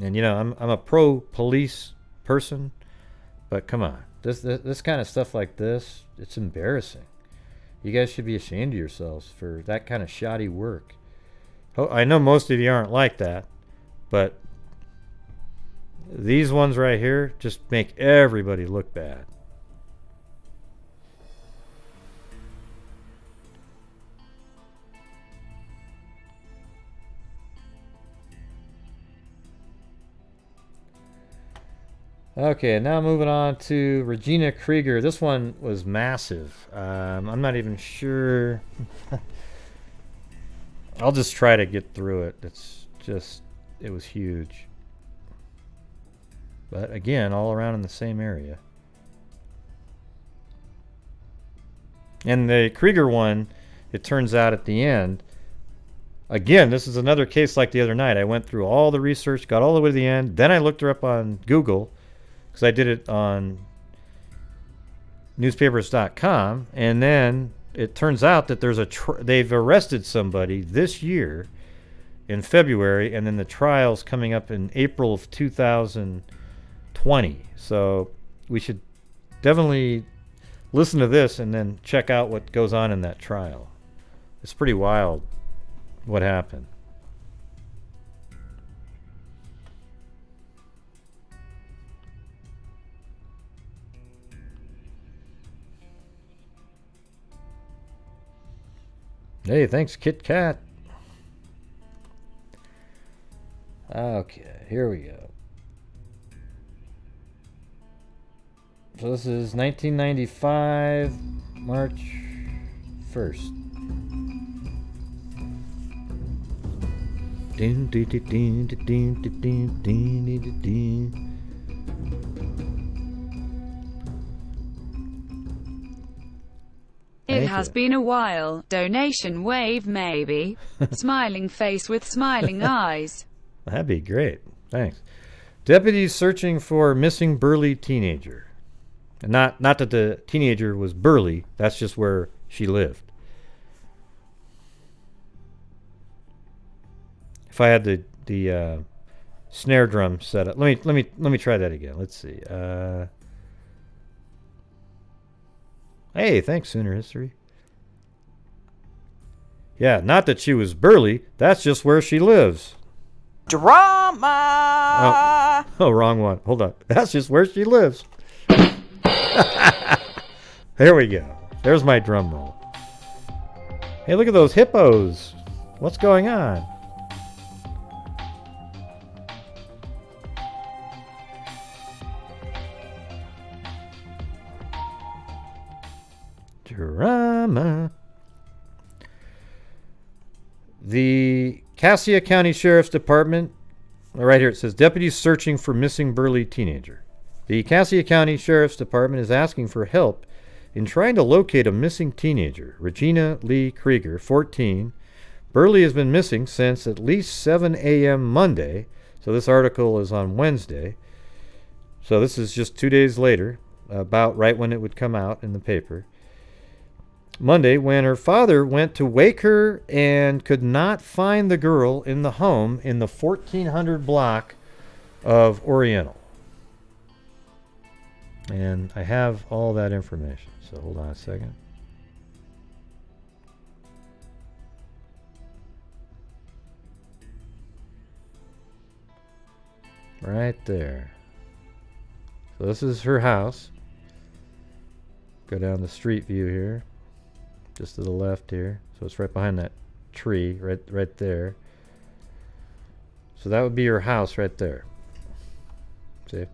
And you know, I'm a pro police person, but come on. This kind of stuff like this, it's embarrassing. You guys should be ashamed of yourselves for that kind of shoddy work. I know most of you aren't like that, but these ones right here just make everybody look bad. Okay, now moving on to Regina Krieger. This one was massive. I'm not even sure. I'll just try to get through it. It was huge. But again, all around in the same area. And the Krieger one, it turns out at the end, again, this is another case like the other night. I went through all the research, got all the way to the end. Then I looked her up on Google, because I did it on newspapers.com, and then it turns out that there's they've arrested somebody this year in February, and then the trial's coming up in April of 2020. So we should definitely listen to this and then check out what goes on in that trial. It's pretty wild what happened. Hey, thanks, Kit Kat. Okay, here we go. So this is 1995, March 1st. It has been a while. Donation wave maybe. Smiling face with smiling eyes. That'd be great. Thanks. Deputies searching for missing burly teenager. And not that the teenager was burly. That's just where she lived. If I had the snare drum set up, let me try that again. Let's see. Hey, thanks, Sooner History. Yeah, not that she was burly. That's just where she lives. Drama! Oh, wrong one. Hold on. That's just where she lives. There we go. There's my drum roll. Hey, look at those hippos. What's going on? Drama. The Cassia County Sheriff's Department, right here it says, deputies searching for missing burly teenager. The Cassia County Sheriff's Department is asking for help in trying to locate a missing teenager, Regina Lee Krieger, 14. Burley has been missing since at least 7 a.m. Monday, so this article is on Wednesday. So this is just 2 days later, about right when it would come out in the paper. Monday, when her father went to wake her and could not find the girl in the home in the 1400 block of Oriental. And I have all that information, so hold on a second. Right there. So this is her house. Go down the street view here. Just to the left here. So it's right behind that tree, right there. So that would be your house right there. See?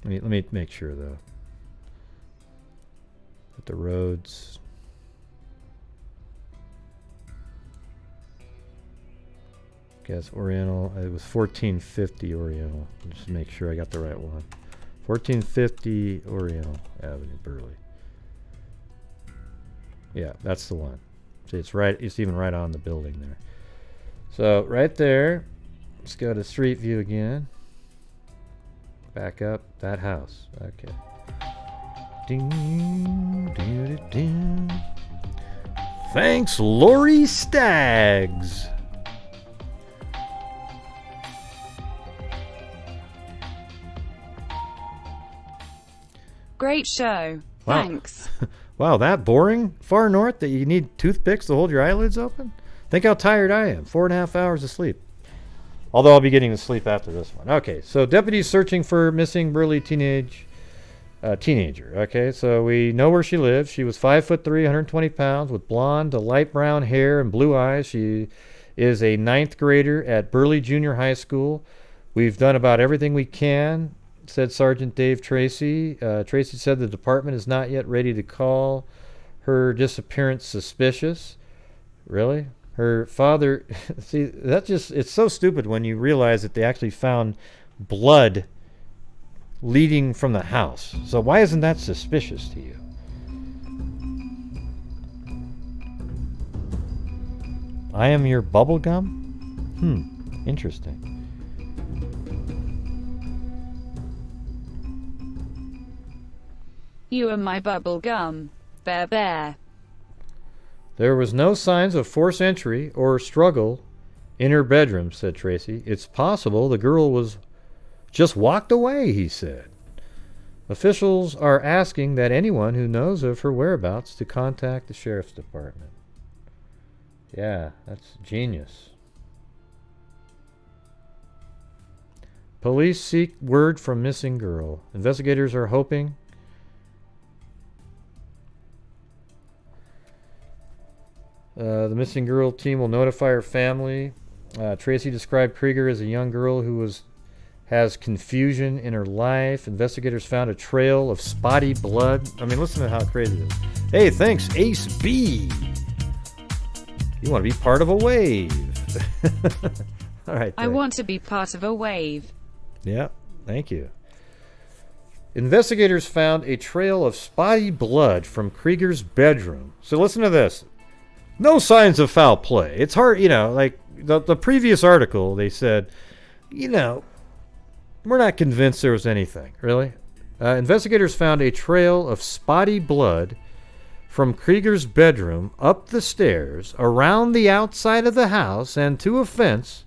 Let me make sure though. That the roads. Guess Oriental. It was 1450 Oriental. Just make sure I got the right one. 1450 Oriental Avenue, Burley. Yeah, that's the one. See, it's right. It's even right on the building there. So right there. Let's go to street view again. Back up that house. Okay. Ding, ding, ding. Thanks, Lori Staggs. Great show. Wow. Thanks. Wow, that boring? Far north that you need toothpicks to hold your eyelids open? Think how tired I am. 4.5 hours of sleep. Although I'll be getting to sleep after this one. Okay, so deputies searching for missing Burley teenager. Okay, so we know where she lives. She was 5'3", 120 pounds, with blonde to light brown hair and blue eyes. She is a 9th grader at Burley Junior High School. We've done about everything we can, said Sergeant Dave Tracy. Tracy said the department is not yet ready to call her disappearance suspicious. Really? Her father, see, it's so stupid when you realize that they actually found blood leading from the house. So why isn't that suspicious to you? I am your bubble gum? Interesting. You are my bubble gum. Bear bear. There was no signs of forced entry or struggle in her bedroom, said Tracy. It's possible the girl was just walked away, he said. Officials are asking that anyone who knows of her whereabouts to contact the sheriff's department. Yeah, that's genius. Police seek word from missing girl. Investigators are hoping the missing girl team will notify her family. Tracy described Krieger as a young girl who has confusion in her life. Investigators found a trail of spotty blood. I mean, listen to how crazy it is. Hey, thanks, Ace B. You want to be part of a wave. All right. I want to be part of a wave. Yeah, thank you. Investigators found a trail of spotty blood from Krieger's bedroom. So listen to this. No signs of foul play. It's hard, like the previous article, they said, we're not convinced there was anything, really. Investigators found a trail of spotty blood from Krieger's bedroom up the stairs, around the outside of the house, and to a fence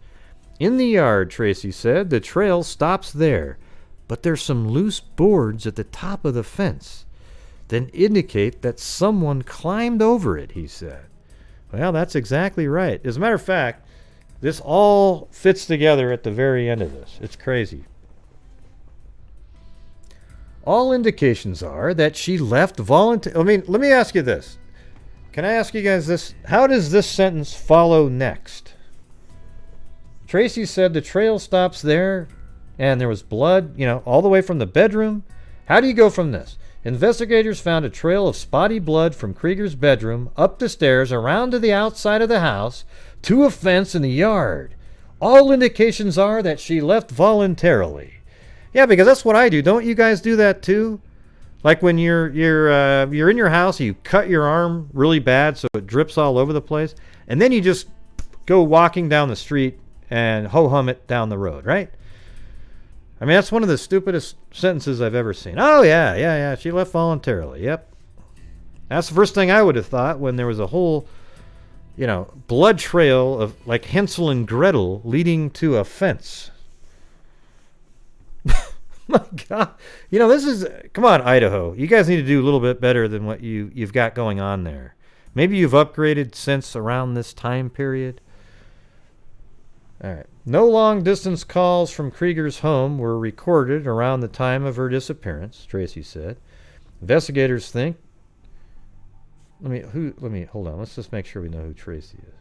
in the yard, Tracy said. The trail stops there, but there's some loose boards at the top of the fence that indicate that someone climbed over it, he said. Well, that's exactly right. As a matter of fact, this all fits together at the very end of this. It's crazy. All indications are that she left voluntarily. I mean, let me ask you this. Can I ask you guys this? How does this sentence follow next? Tracy said the trail stops there, and there was blood, all the way from the bedroom. How do you go from this? Investigators found a trail of spotty blood from Krieger's bedroom, up the stairs, around to the outside of the house, to a fence in the yard. All indications are that she left voluntarily. Yeah, because that's what I do. Don't you guys do that too? Like when you're in your house, you cut your arm really bad so it drips all over the place, and then you just go walking down the street and ho-hum it down the road, right? I mean, that's one of the stupidest sentences I've ever seen. Oh, yeah. She left voluntarily. Yep. That's the first thing I would have thought when there was a whole, blood trail of like Hansel and Gretel leading to a fence. My God. This is, come on, Idaho. You guys need to do a little bit better than what you've got going on there. Maybe you've upgraded since around this time period. All right. No long-distance calls from Krieger's home were recorded around the time of her disappearance, Tracy said. Investigators think... hold on. Let's just make sure we know who Tracy is.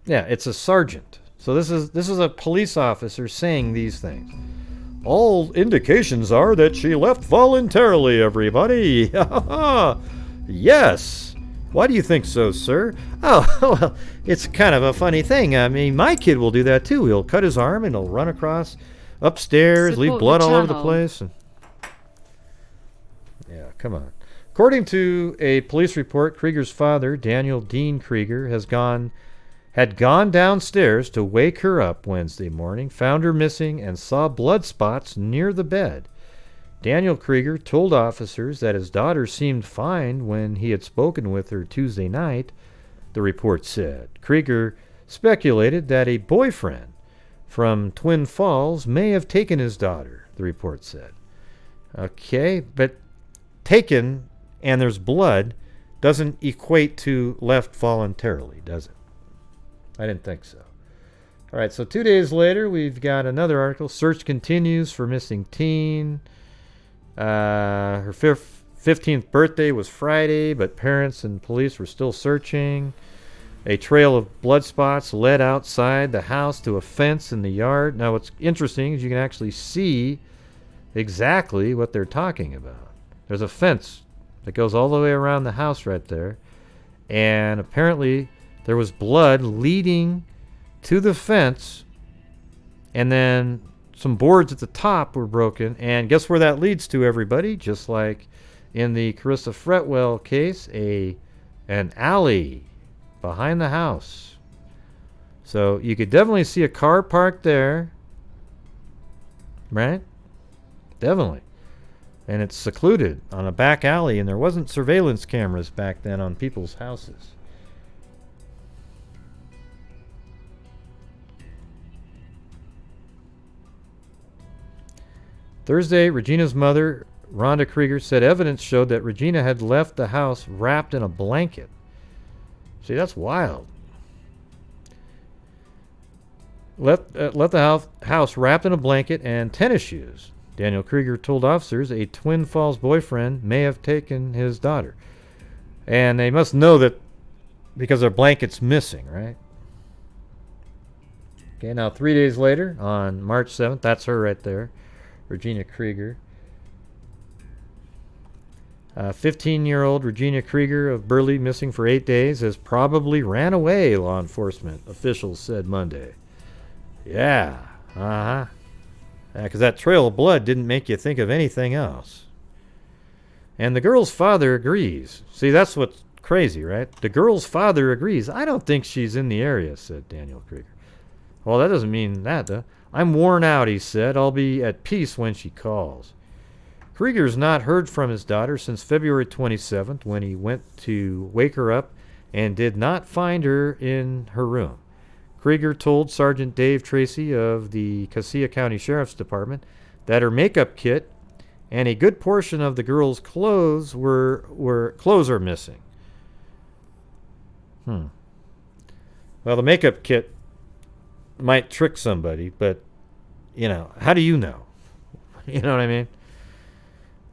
Yeah, it's a sergeant. So this is a police officer saying these things. All indications are that she left voluntarily, everybody. Yes. Why do you think so, sir? Oh, well, it's kind of a funny thing. I mean, my kid will do that too. He'll cut his arm and he'll run across upstairs, leave blood all over the place. And yeah, come on. According to a police report, Krieger's father, Daniel Dean Krieger, had gone downstairs to wake her up Wednesday morning, found her missing, and saw blood spots near the bed. Daniel Krieger told officers that his daughter seemed fine when he had spoken with her Tuesday night, the report said. Krieger speculated that a boyfriend from Twin Falls may have taken his daughter, the report said. Okay, but taken and there's blood doesn't equate to left voluntarily, does it? I didn't think so. All right, so 2 days later, we've got another article. Search continues for missing teen. Her 15th birthday was Friday, but parents and police were still searching. A trail of blood spots led outside the house to a fence in the yard. Now, what's interesting is you can actually see exactly what they're talking about. There's a fence that goes all the way around the house right there, and apparently there was blood leading to the fence, and then some boards at the top were broken, and guess where that leads to, everybody? Just like in the Carissa Fretwell case, an alley behind the house. So you could definitely see a car parked there, right? Definitely. And it's secluded on a back alley, and there wasn't surveillance cameras back then on people's houses. Thursday, Regina's mother, Rhonda Krieger, said evidence showed that Regina had left the house wrapped in a blanket. See, that's wild. Left the house wrapped in a blanket and tennis shoes. Daniel Krieger told officers a Twin Falls boyfriend may have taken his daughter. And they must know that because their blanket's missing, right? Okay, now 3 days later, on March 7th, that's her right there, Regina Krieger. 15-year-old Regina Krieger of Burley, missing for 8 days, has probably ran away, law enforcement officials said Monday. Yeah, because that trail of blood didn't make you think of anything else. And the girl's father agrees. See, that's what's crazy, right? The girl's father agrees. I don't think she's in the area, said Daniel Krieger. Well, that doesn't mean that, though. I'm worn out, he said. I'll be at peace when she calls. Krieger's not heard from his daughter since February 27th, when he went to wake her up and did not find her in her room. Krieger told Sergeant Dave Tracy of the Cassia County Sheriff's Department that her makeup kit and a good portion of the girl's clothes are missing. Well, the makeup kit might trick somebody, but, how do you know? You know what I mean?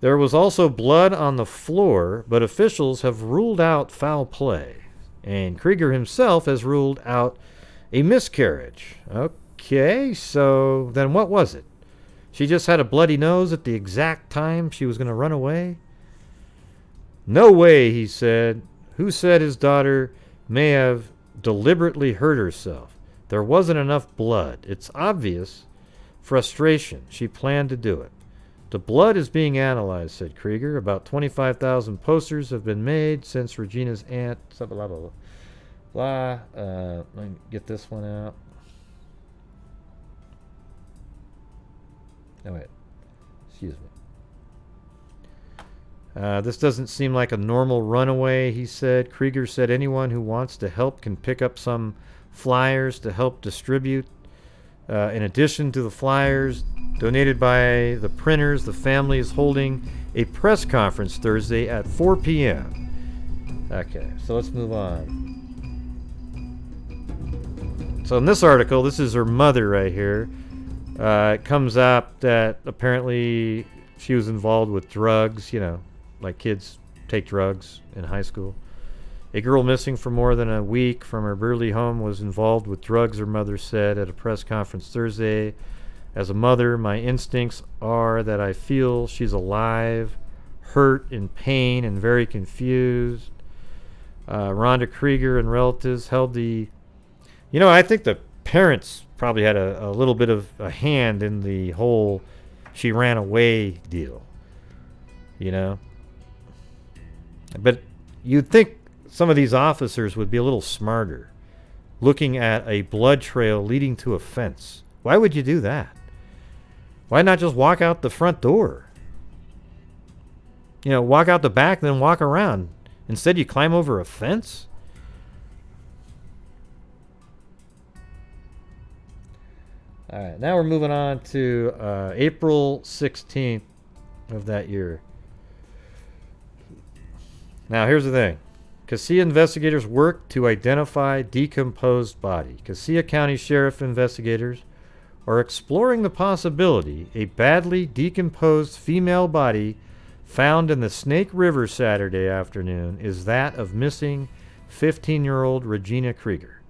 There was also blood on the floor, but officials have ruled out foul play, and Krieger himself has ruled out a miscarriage. Okay, so then what was it? She just had a bloody nose at the exact time she was going to run away? No way, he said. Who said his daughter may have deliberately hurt herself? There wasn't enough blood. It's obvious frustration. She planned to do it. The blood is being analyzed, said Krieger. About 25,000 posters have been made since Regina's aunt... Blah, blah, blah, blah. Let me get this one out. Oh, wait. Excuse me. This doesn't seem like a normal runaway, he said. Krieger said anyone who wants to help can pick up some flyers to help distribute. In addition to the flyers donated by the printers, the family is holding a press conference Thursday at 4 p.m. Okay, so let's move on. So in this article, this is her mother right here. It comes up that apparently she was involved with drugs, like kids take drugs in high school. A girl missing for more than a week from her Burley home was involved with drugs, her mother said at a press conference Thursday. As a mother, my instincts are that I feel she's alive, hurt, in pain, and very confused. Rhonda Krieger and relatives held the... You know, I think the parents probably had a little bit of a hand in the whole she ran away deal. You know? But you'd think some of these officers would be a little smarter, looking at a blood trail leading to a fence. Why would you do that? Why not just walk out the front door? You know, walk out the back, then walk around. Instead, you climb over a fence? All right, now we're moving on to April 16th of that year. Now, here's the thing. Cassia investigators worked to identify decomposed body. Cassia County Sheriff investigators are exploring the possibility a badly decomposed female body found in the Snake River Saturday afternoon is that of missing 15-year-old Regina Krieger.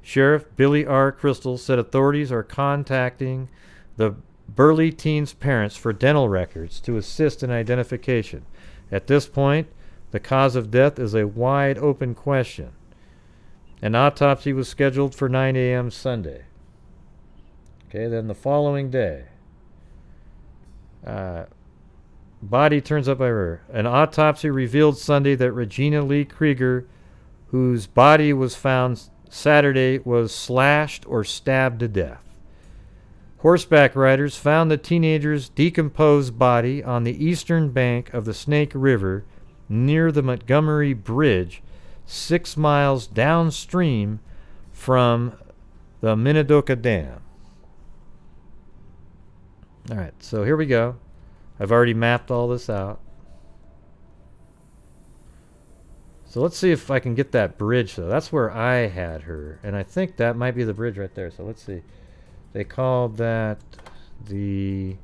Sheriff Billy R. Crystal said authorities are contacting the Burley teen's parents for dental records to assist in identification. At this point, the cause of death is a wide open question. An autopsy was scheduled for 9 a.m. Sunday. Okay, then the following day, body turns up by river. An autopsy revealed Sunday that Regina Lee Krieger, whose body was found Saturday, was slashed or stabbed to death. Horseback riders found the teenager's decomposed body on the eastern bank of the Snake River near the Montgomery Bridge, 6 miles downstream from the Minidoka Dam. All right, so here we go. I've already mapped all this out. So let's see if I can get that bridge, though. That's where I had her, and I think that might be the bridge right there. So let's see. They called that the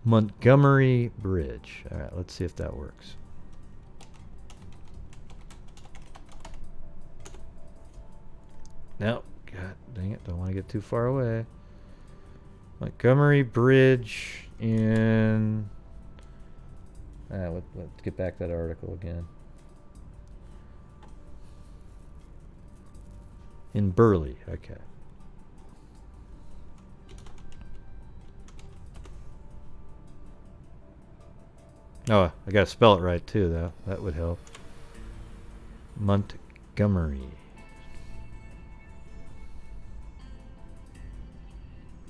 Montgomery Bridge. All right, let's see if that works. No, God dang it, don't want to get too far away. Montgomery Bridge in... let's get back that article again. In Burley, okay. Oh, I gotta spell it right too, though. That would help. Montgomery.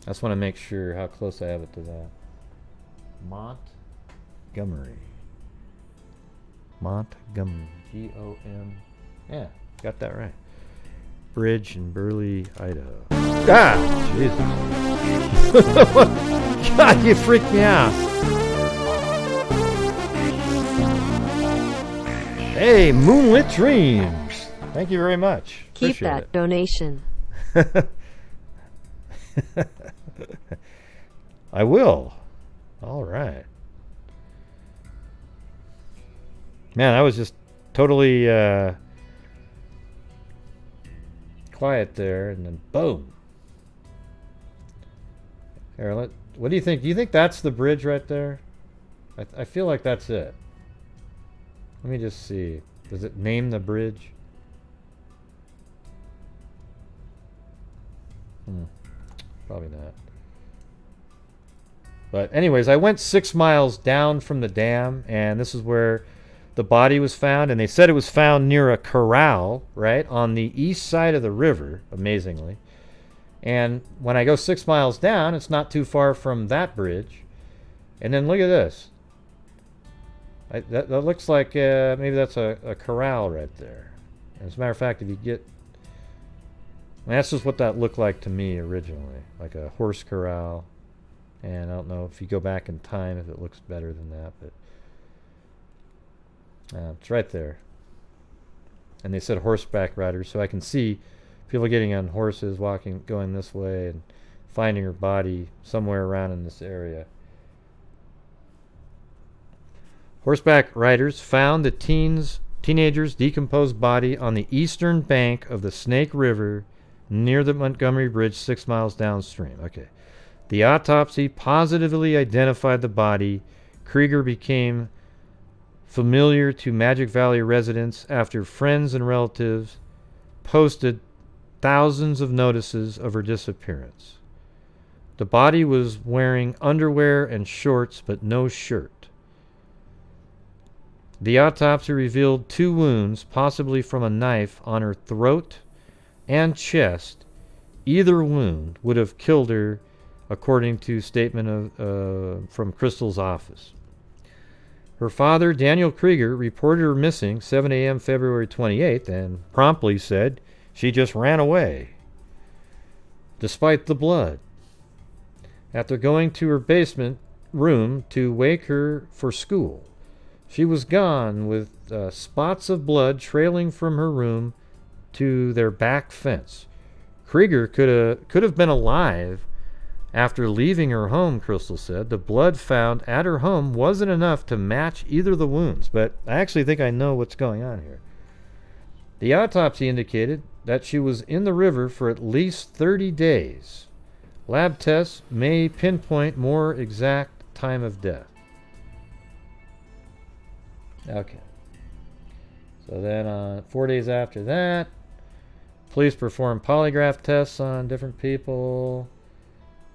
I just want to make sure how close I have it to that. Montgomery. Montgomery. G-O-M. Yeah, got that right. Bridge in Burley, Idaho. Ah! Jesus. God, you freaked me out. Hey, Moonlit Dreams. Thank you very much. Keep Appreciate that it. donation. I will. All right. Man, I was just totally quiet there, and then boom. Here, what do you think? Do you think that's the bridge right there? I feel like that's it. Let me just see. Does it name the bridge? Probably not. But anyways, I went 6 miles down from the dam, and this is where the body was found, and they said it was found near a corral, right, on the east side of the river, amazingly. And when I go 6 miles down, it's not too far from that bridge. And then look at this. That looks like maybe that's a corral right there. As a matter of fact, if you get... that's just what that looked like to me originally, like a horse corral. And I don't know if you go back in time if it looks better than that, but it's right there. And they said horseback riders, so I can see people getting on horses, walking, going this way, and finding her body somewhere around in this area. Horseback riders found the teenager's decomposed body on the eastern bank of the Snake River near the Montgomery Bridge, 6 miles downstream. Okay. The autopsy positively identified the body. Krieger became familiar to Magic Valley residents after friends and relatives posted thousands of notices of her disappearance. The body was wearing underwear and shorts, but no shirt. The autopsy revealed 2 wounds, possibly from a knife, on her throat and chest. Either wound would have killed her, according to statement from Crystal's office. Her father, Daniel Krieger, reported her missing 7 a.m. February 28th and promptly said she just ran away, despite the blood. After going to her basement room to wake her for school, she was gone with spots of blood trailing from her room to their back fence. Krieger could have been alive after leaving her home, Crystal said. The blood found at her home wasn't enough to match either of the wounds, but I actually think I know what's going on here. The autopsy indicated that she was in the river for at least 30 days. Lab tests may pinpoint more exact time of death. Okay. So then 4 days after that, police performed polygraph tests on different people.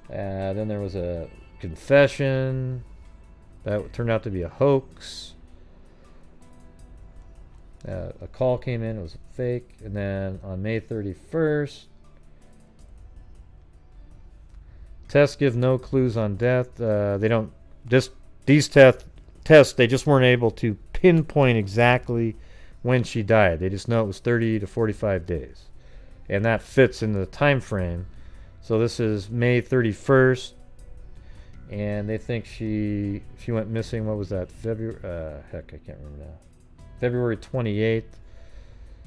Then there was a confession that turned out to be a hoax. A call came in, it was fake. And then on May 31st, tests give no clues on death. They don't, these tests, they just weren't able to pinpoint exactly when she died. They just know it was 30 to 45 days. And that fits in the time frame. So this is May 31st, and they think she went missing. What was that? February? Heck, I can't remember now. February 28th.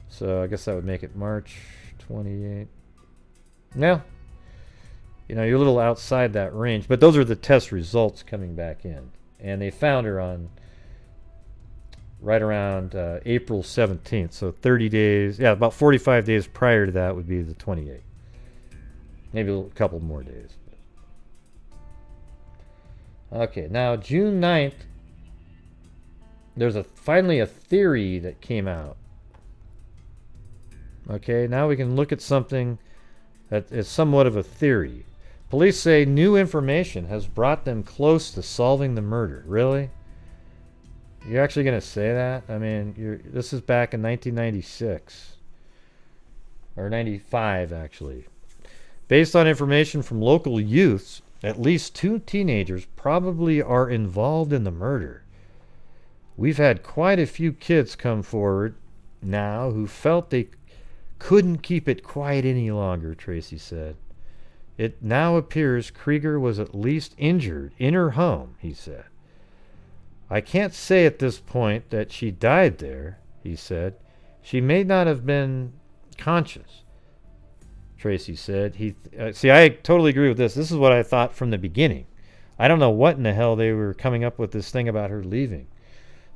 So I guess that would make it March 28th. Now, you're a little outside that range, but those are the test results coming back in, and they found her on right around April 17th. So 30 days. Yeah, about 45 days prior to that would be the 28th. Maybe a couple more days. Okay, now June 9th, there's finally a theory that came out. Okay, now we can look at something that is somewhat of a theory. Police say new information has brought them close to solving the murder. Really? You're actually going to say that? I mean, this is back in 1996. Or 95, actually. Based on information from local youths, at least 2 teenagers probably are involved in the murder. We've had quite a few kids come forward now who felt they couldn't keep it quiet any longer, Tracy said. It now appears Krieger was at least injured in her home, he said. I can't say at this point that she died there, he said. She may not have been conscious, Tracy said. See, I totally agree with this. This is what I thought from the beginning. I don't know what in the hell they were coming up with this thing about her leaving.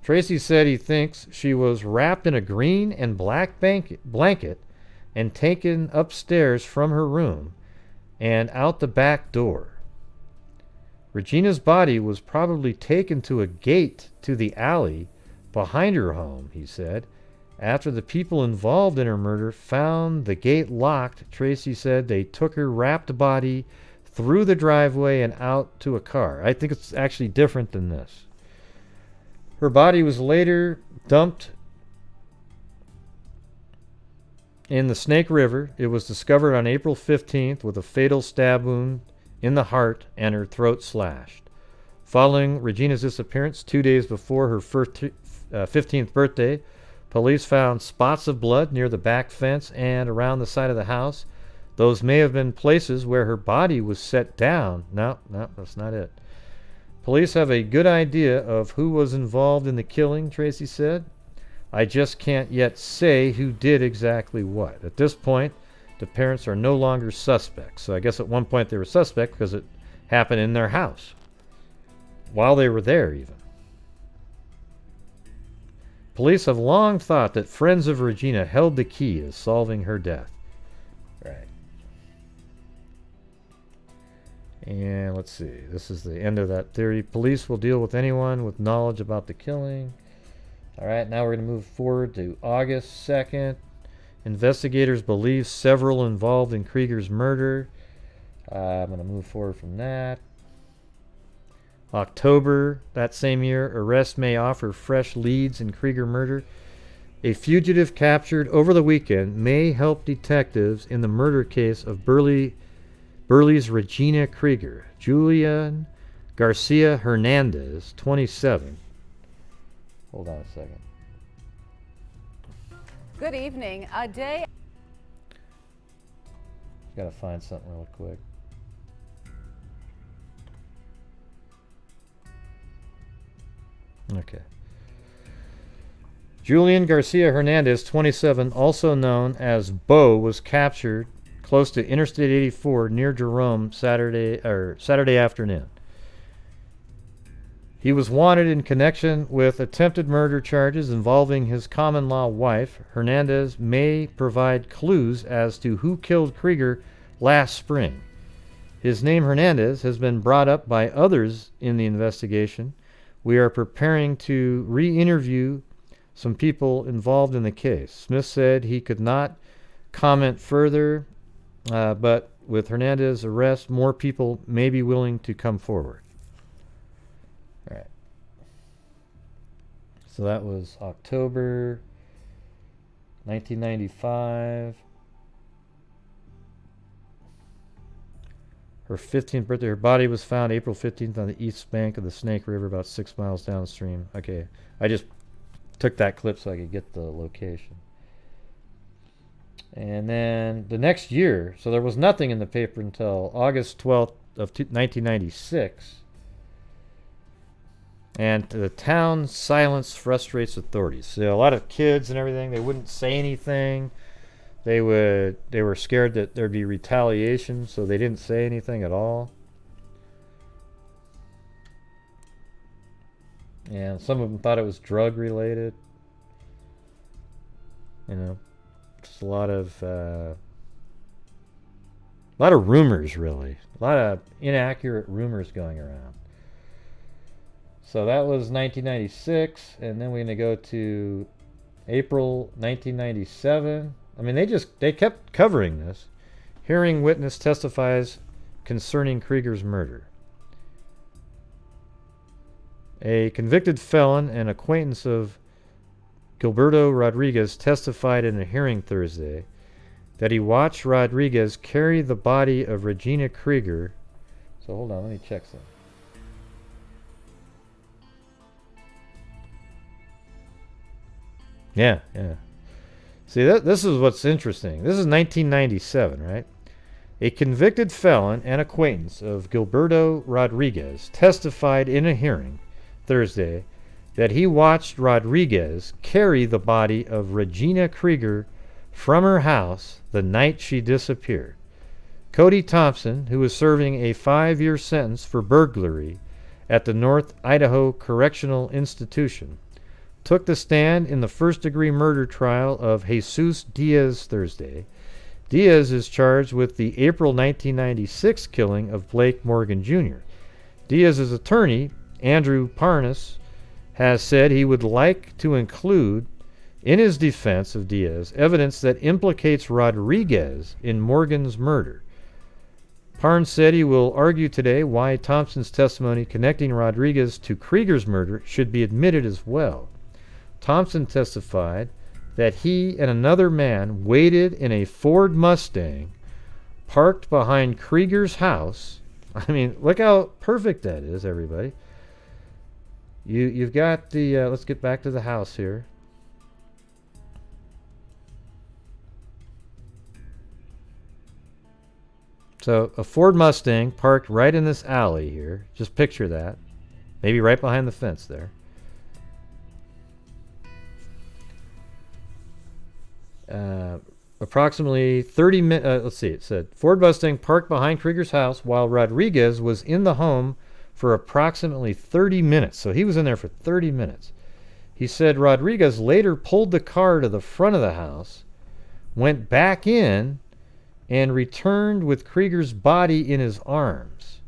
Tracy said he thinks she was wrapped in a green and black blanket and taken upstairs from her room and out the back door. Regina's body was probably taken to a gate to the alley behind her home, he said. After the people involved in her murder found the gate locked, Tracy said they took her wrapped body through the driveway and out to a car. I think it's actually different than this. Her body was later dumped in the Snake River. It was discovered on April 15th with a fatal stab wound in the heart and her throat slashed. Following Regina's disappearance 2 days before her 15th birthday, police found spots of blood near the back fence and around the side of the house. Those may have been places where her body was set down. No, that's not it. Police have a good idea of who was involved in the killing, Tracy said. I just can't yet say who did exactly what. At this point, the parents are no longer suspects. So I guess at one point they were suspect because it happened in their house. While they were there, even. Police have long thought that friends of Regina held the key to solving her death. Right. And let's see. This is the end of that theory. Police will deal with anyone with knowledge about the killing. All right, now we're going to move forward to August 2nd. Investigators believe several involved in Krieger's murder. I'm going to move forward from that. October, that same year, arrest may offer fresh leads in Krieger murder. A fugitive captured over the weekend may help detectives in the murder case of Burley's Regina Krieger. Julian Garcia Hernandez, 27. Hold on a second. Good evening. A day. Gotta find something real quick. Okay. Julian Garcia Hernandez, 27, also known as Bo, was captured close to Interstate 84 near Jerome Saturday afternoon. He was wanted in connection with attempted murder charges involving his common-law wife. Hernandez may provide clues as to who killed Krieger last spring. His name, Hernandez, has been brought up by others in the investigation. We are preparing to re-interview some people involved in the case. Smith said he could not comment further, but with Hernandez's arrest, more people may be willing to come forward. All right. So that was October 1995. Her 15th birthday. Her body was found April 15th on the east bank of the Snake River, about 6 miles downstream. Okay, I just took that clip so I could get the location. And then the next year, so there was nothing in the paper until August 12th of 1996. And the town's silence frustrates authorities. So a lot of kids and everything, they wouldn't say anything. They were scared that there'd be retaliation, so they didn't say anything at all. And some of them thought it was drug related. You know, just a lot of rumors, really. A lot of inaccurate rumors going around. So that was 1996, and then we're going to go to April 1997. I mean, they kept covering this. Hearing witness testifies concerning Krieger's murder. A convicted felon and acquaintance of Gilberto Rodriguez testified in a hearing Thursday that he watched Rodriguez carry the body of Regina Krieger. So hold on, let me check something. Yeah. See, this is what's interesting. This is 1997, right? A convicted felon and acquaintance of Gilberto Rodriguez testified in a hearing Thursday that he watched Rodriguez carry the body of Regina Krieger from her house the night she disappeared. Cody Thompson, who was serving a 5-year sentence for burglary at the North Idaho Correctional Institution, took the stand in the first-degree murder trial of Jesus Diaz Thursday. Diaz is charged with the April 1996 killing of Blake Morgan Jr. Diaz's attorney, Andrew Parnas, has said he would like to include in his defense of Diaz evidence that implicates Rodriguez in Morgan's murder. Parnes said he will argue today why Thompson's testimony connecting Rodriguez to Krieger's murder should be admitted as well. Thompson testified that he and another man waited in a Ford Mustang parked behind Krieger's house. I mean, look how perfect that is, everybody. You've got the, let's get back to the house here. So a Ford Mustang parked right in this alley here. Just picture that. Maybe right behind the fence there. Approximately 30 minutes, let's see, it said, Ford Mustang parked behind Krieger's house while Rodriguez was in the home for approximately 30 minutes. So he was in there for 30 minutes. He said Rodriguez later pulled the car to the front of the house, went back in, and returned with Krieger's body in his arms.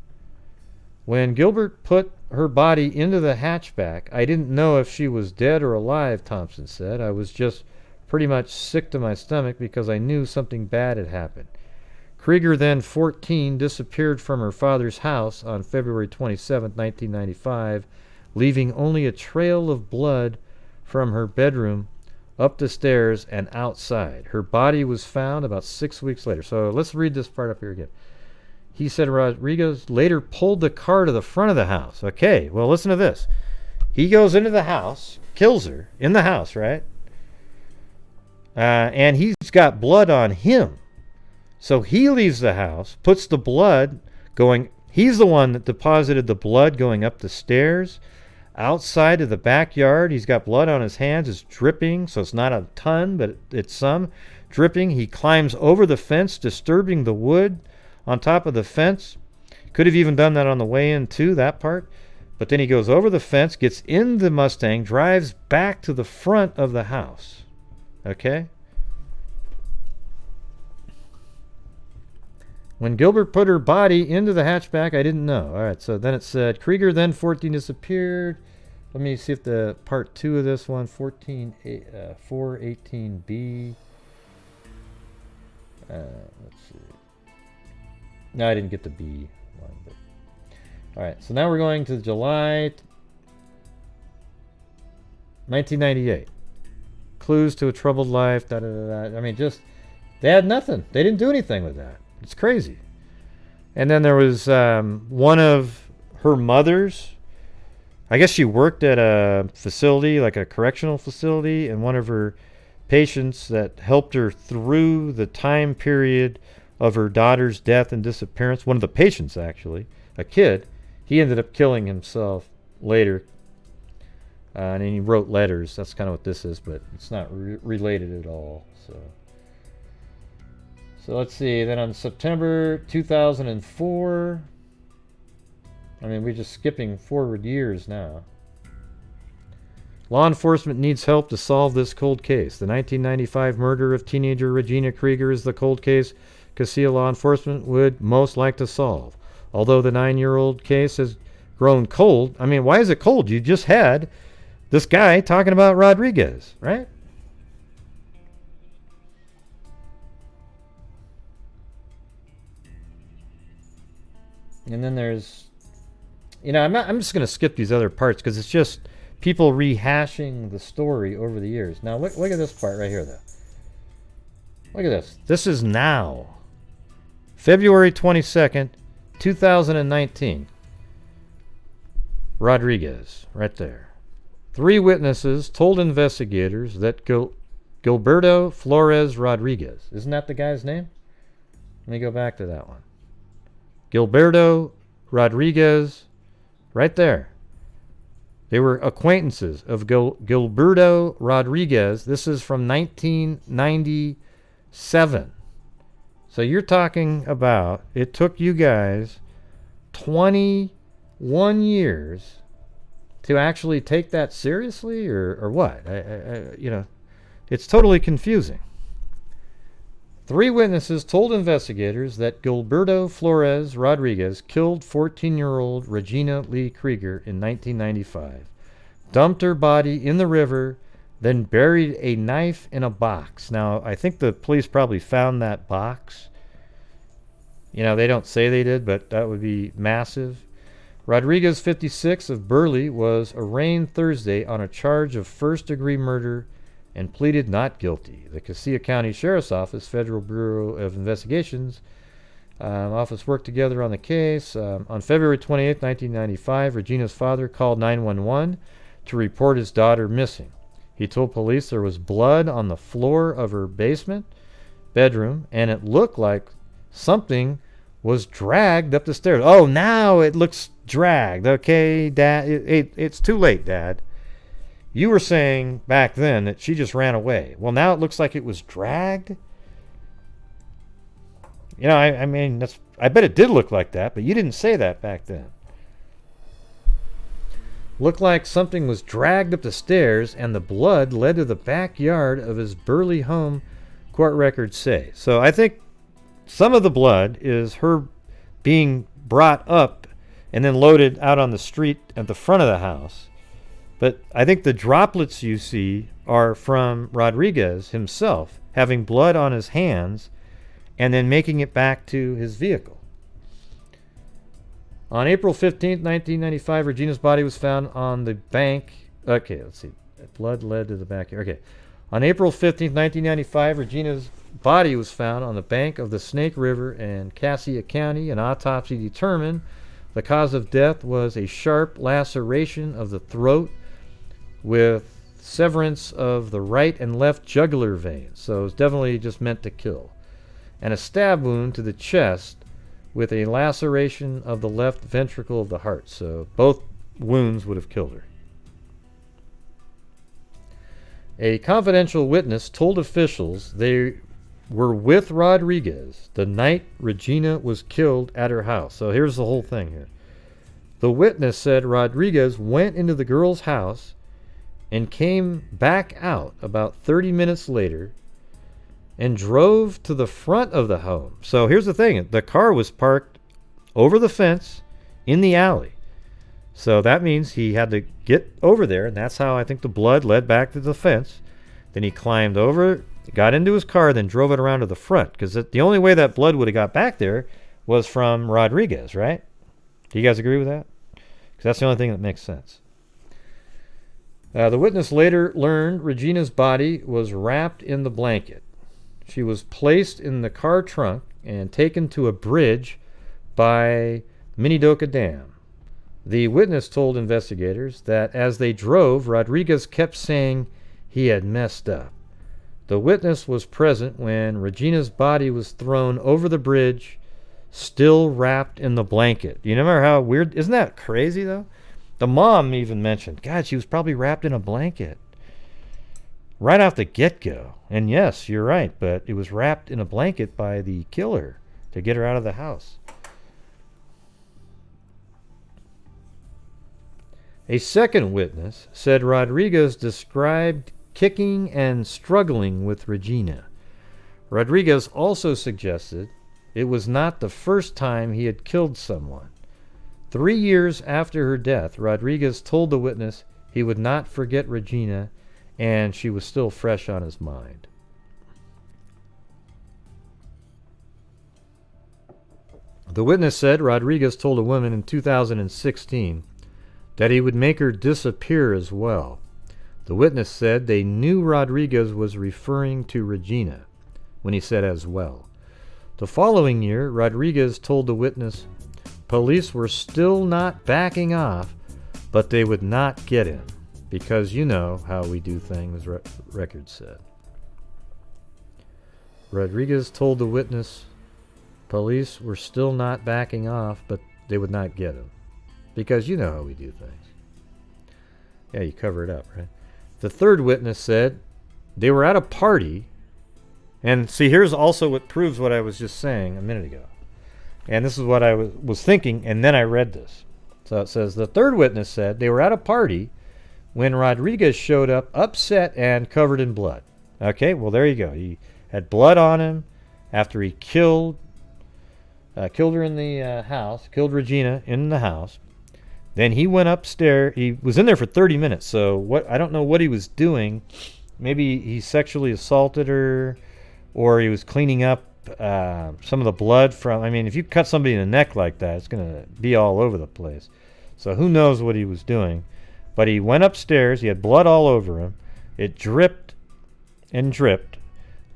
When Gilbert put her body into the hatchback, I didn't know if she was dead or alive, Thompson said. I was just pretty much sick to my stomach because I knew something bad had happened. Krieger, then 14, disappeared from her father's house on February 27, 1995, leaving only a trail of blood from her bedroom up the stairs and outside. Her body was found about 6 weeks later. So let's read this part up here again. He said Rodriguez later pulled the car to the front of the house. Okay, well, listen to this. He goes into the house, kills her in the house, right? And he's got blood on him. So he leaves the house, puts the blood going. He's the one that deposited the blood going up the stairs. Outside of the backyard, he's got blood on his hands. It's dripping, so it's not a ton, but it's some dripping. He climbs over the fence, disturbing the wood on top of the fence. Could have even done that on the way in too, that part. But then he goes over the fence, gets in the Mustang, drives back to the front of the house. Okay? When Gilbert put her body into the hatchback, I didn't know. All right, so then it said, Krieger, then 14, disappeared. Let me see if the part 2 of this one, 418B. Let's see. No, I didn't get the B one. But. All right, so now we're going to July 1998. Clues to a troubled life. Da, da, da, da. I mean, just, they had nothing. They didn't do anything with that. It's crazy. And then there was one of her mothers. I guess she worked at a facility, like a correctional facility, and one of her patients that helped her through the time period of her daughter's death and disappearance. One of the patients, actually, a kid, he ended up killing himself later. And he wrote letters. That's kind of what this is, but it's not related at all. So let's see. Then on September 2004, I mean, we're just skipping forward years now. Law enforcement needs help to solve this cold case. The 1995 murder of teenager Regina Krieger is the cold case Casilla law enforcement would most like to solve. Although the 9-year-old case has grown cold. I mean, why is it cold? You just had this guy talking about Rodriguez, right? And then there's, you know, I'm just going to skip these other parts because it's just people rehashing the story over the years. Now, look at this part right here, though. Look at this. This is now. February 22nd, 2019. Rodriguez, right there. 3 witnesses told investigators that Gilberto Flores Rodriguez, isn't that the guy's name? Let me go back to that one. Gilberto Rodriguez, right there. They were acquaintances of Gilberto Rodriguez. This is from 1997. So you're talking about, it took you guys 21 years to actually take that seriously, or what? You know, it's totally confusing. 3 witnesses told investigators that Gilberto Flores Rodriguez killed 14-year-old Regina Lee Krieger in 1995, dumped her body in the river, then buried a knife in a box. Now, I think the police probably found that box. You know, they don't say they did, but that would be massive. Rodriguez, 56, of Burley, was arraigned Thursday on a charge of first-degree murder and pleaded not guilty. The Casilla County Sheriff's Office, Federal Bureau of Investigations, office worked together on the case. On February 28, 1995, Regina's father called 911 to report his daughter missing. He told police there was blood on the floor of her basement bedroom, and it looked like something was dragged up the stairs. Oh, now it looks dragged. Okay, Dad, it's too late, Dad. You were saying back then that she just ran away. Well, now it looks like it was dragged. You know, I mean, I bet it did look like that, but you didn't say that back then. Looked like something was dragged up the stairs, and the blood led to the backyard of his Burley home, court records say. So I think some of the blood is her being brought up and then loaded out on the street at the front of the house. But I think the droplets you see are from Rodriguez himself having blood on his hands and then making it back to his vehicle. On April 15th, 1995, Regina's body was found on the bank. Okay, let's see. Blood led to the backyard. Okay. On April 15th, 1995, Regina's body was found on the bank of the Snake River in Cassia County. An autopsy determined the cause of death was a sharp laceration of the throat with severance of the right and left jugular veins. So it was definitely just meant to kill. And a stab wound to the chest with a laceration of the left ventricle of the heart. So both wounds would have killed her. A confidential witness told officials they were with Rodriguez the night Regina was killed at her house. So here's the whole thing here. The witness said Rodriguez went into the girl's house and came back out about 30 minutes later and drove to the front of the home. So here's the thing. The car was parked over the fence in the alley. So that means he had to get over there, and that's how I think the blood led back to the fence. Then he climbed over, got into his car, then drove it around to the front, because the only way that blood would have got back there was from Rodriguez, right? Do you guys agree with that? Because that's the only thing that makes sense. The witness later learned Regina's body was wrapped in the blanket. She was placed in the car trunk and taken to a bridge by Minidoka Dam. The witness told investigators that as they drove, Rodriguez kept saying he had messed up. The witness was present when Regina's body was thrown over the bridge, still wrapped in the blanket. You remember how weird? Isn't that crazy, though? The mom even mentioned, God, she was probably wrapped in a blanket right off the get-go. And yes, you're right, but it was wrapped in a blanket by the killer to get her out of the house. A second witness said Rodriguez described kicking and struggling with Regina. Rodriguez also suggested it was not the first time he had killed someone. 3 years after her death, Rodriguez told the witness he would not forget Regina, and she was still fresh on his mind. The witness said Rodriguez told a woman in 2016 that he would make her disappear as well. The witness said they knew Rodriguez was referring to Regina when he said as well. The following year, Rodriguez told the witness police were still not backing off, but they would not get him, because you know how we do things, record said. Rodriguez told the witness police were still not backing off, but they would not get him, because you know how we do things. Yeah, you cover it up, right? The third witness said they were at a party, and see, here's also what proves what I was just saying a minute ago. And this is what I was thinking, and then I read this. So it says, the third witness said they were at a party when Rodriguez showed up upset and covered in blood. Okay, well, there you go. He had blood on him after he killed her in the house, killed Regina in the house. Then he went upstairs. He was in there for 30 minutes, so I don't know what he was doing. Maybe he sexually assaulted her, or he was cleaning up some of the blood from, I mean, if you cut somebody in the neck like that, it's going to be all over the place. So who knows what he was doing. But he went upstairs. He had blood all over him. It dripped and dripped.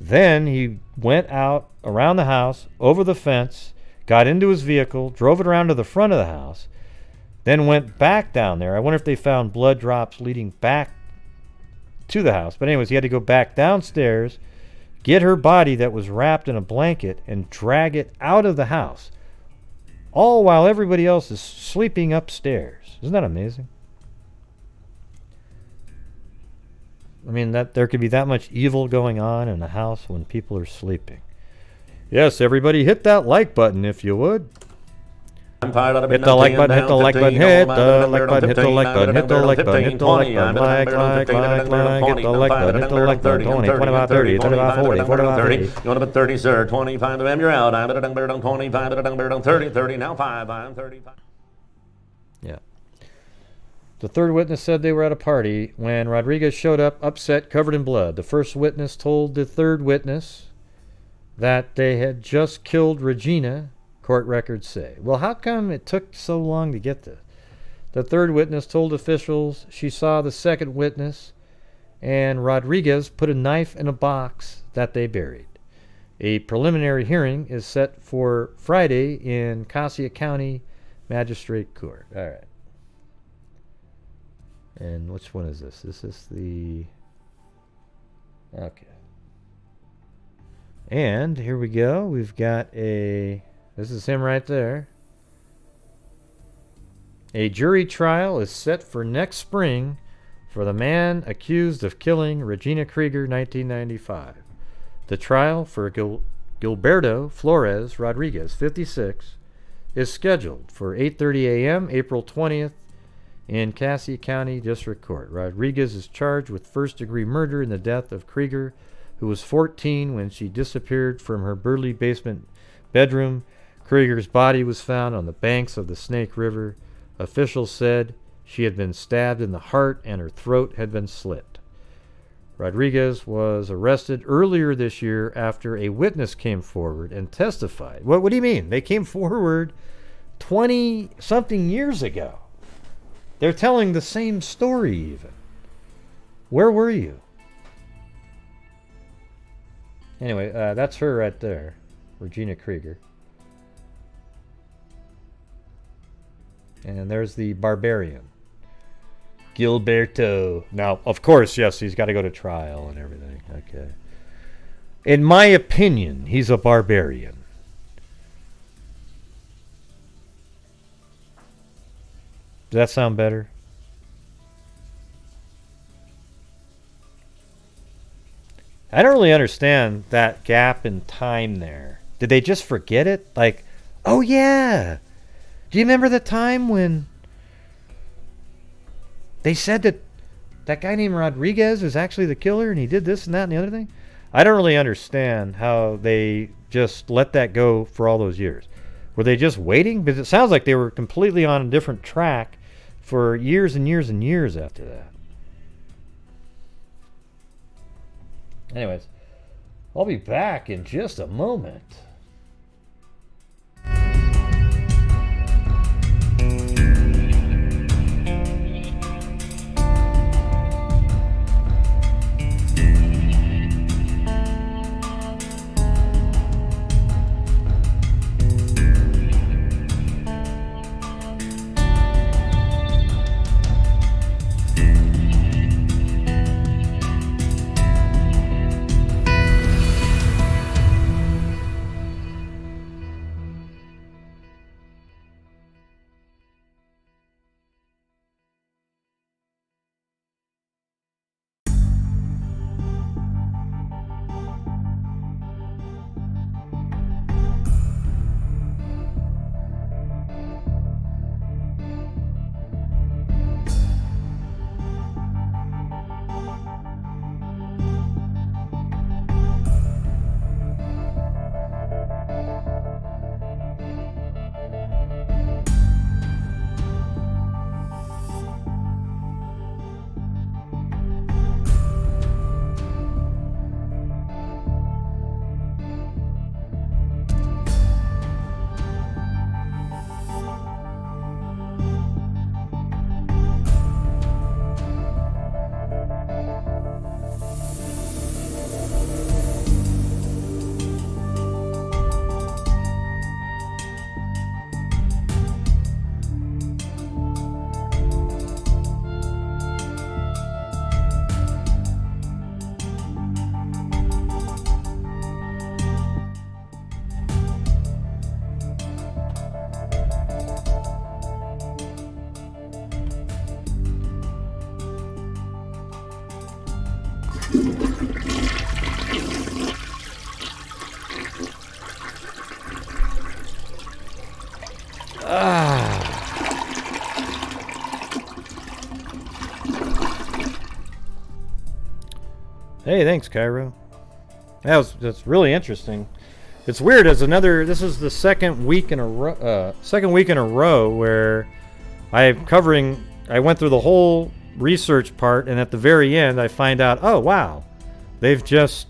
Then he went out around the house, over the fence, got into his vehicle, drove it around to the front of the house, then went back down there. I wonder if they found blood drops leading back to the house. But anyways, he had to go back downstairs, get her body that was wrapped in a blanket, and drag it out of the house, all while everybody else is sleeping upstairs. Isn't that amazing? I mean, that there could be that much evil going on in a house when people are sleeping. Yes, everybody hit that like button if you would. Hit the like button, hit the like button, hit the like button, hit the like button, hit the like button, hit the like button, like, hit the like button, hit the like button, 20, 25, 30, 35, 40, 45, 50. You want to put 30, sir, 25, you're out. I'm 25, 30, 30, now 5, I'm 35. Yeah. The third witness said they were at a party when Rodriguez showed up, upset, covered in blood. The first witness told the third witness that they had just killed Regina, court records say. Well, how come it took so long to get this? The third witness told officials she saw the second witness and Rodriguez put a knife in a box that they buried. A preliminary hearing is set for Friday in Cassia County Magistrate Court. All right. And which one is this? This is the... Okay. And here we go. We've got a... This is him right there. A jury trial is set for next spring for the man accused of killing Regina Krieger, 1995. The trial for Gilberto Flores Rodriguez, 56, is scheduled for 8:30 a.m. April 20th in Cassia County District Court. Rodriguez is charged with first-degree murder in the death of Krieger, who was 14 when she disappeared from her Burley basement bedroom. Krieger's body was found on the banks of the Snake River. Officials said she had been stabbed in the heart and her throat had been slit. Rodriguez was arrested earlier this year after a witness came forward and testified. What do you mean? They came forward 20-something years ago. They're telling the same story even. Where were you? Anyway, that's her right there, Regina Krieger. And there's the barbarian, Gilberto. Now, of course, yes, he's got to go to trial and everything. Okay. In my opinion, he's a barbarian. Does that sound better? I don't really understand that gap in time there. Did they just forget it? Like, oh yeah. Do you remember the time when they said that that guy named Rodriguez was actually the killer and he did this and that and the other thing? I don't really understand how they just let that go for all those years. Were they just waiting? Because it sounds like they were completely on a different track for years and years and years after that. Anyways, I'll be back in just a moment. Hey, thanks, Cairo. That's really interesting. It's weird. This is the second week in a row where I went through the whole research part, and at the very end, I find out, oh, wow, they've just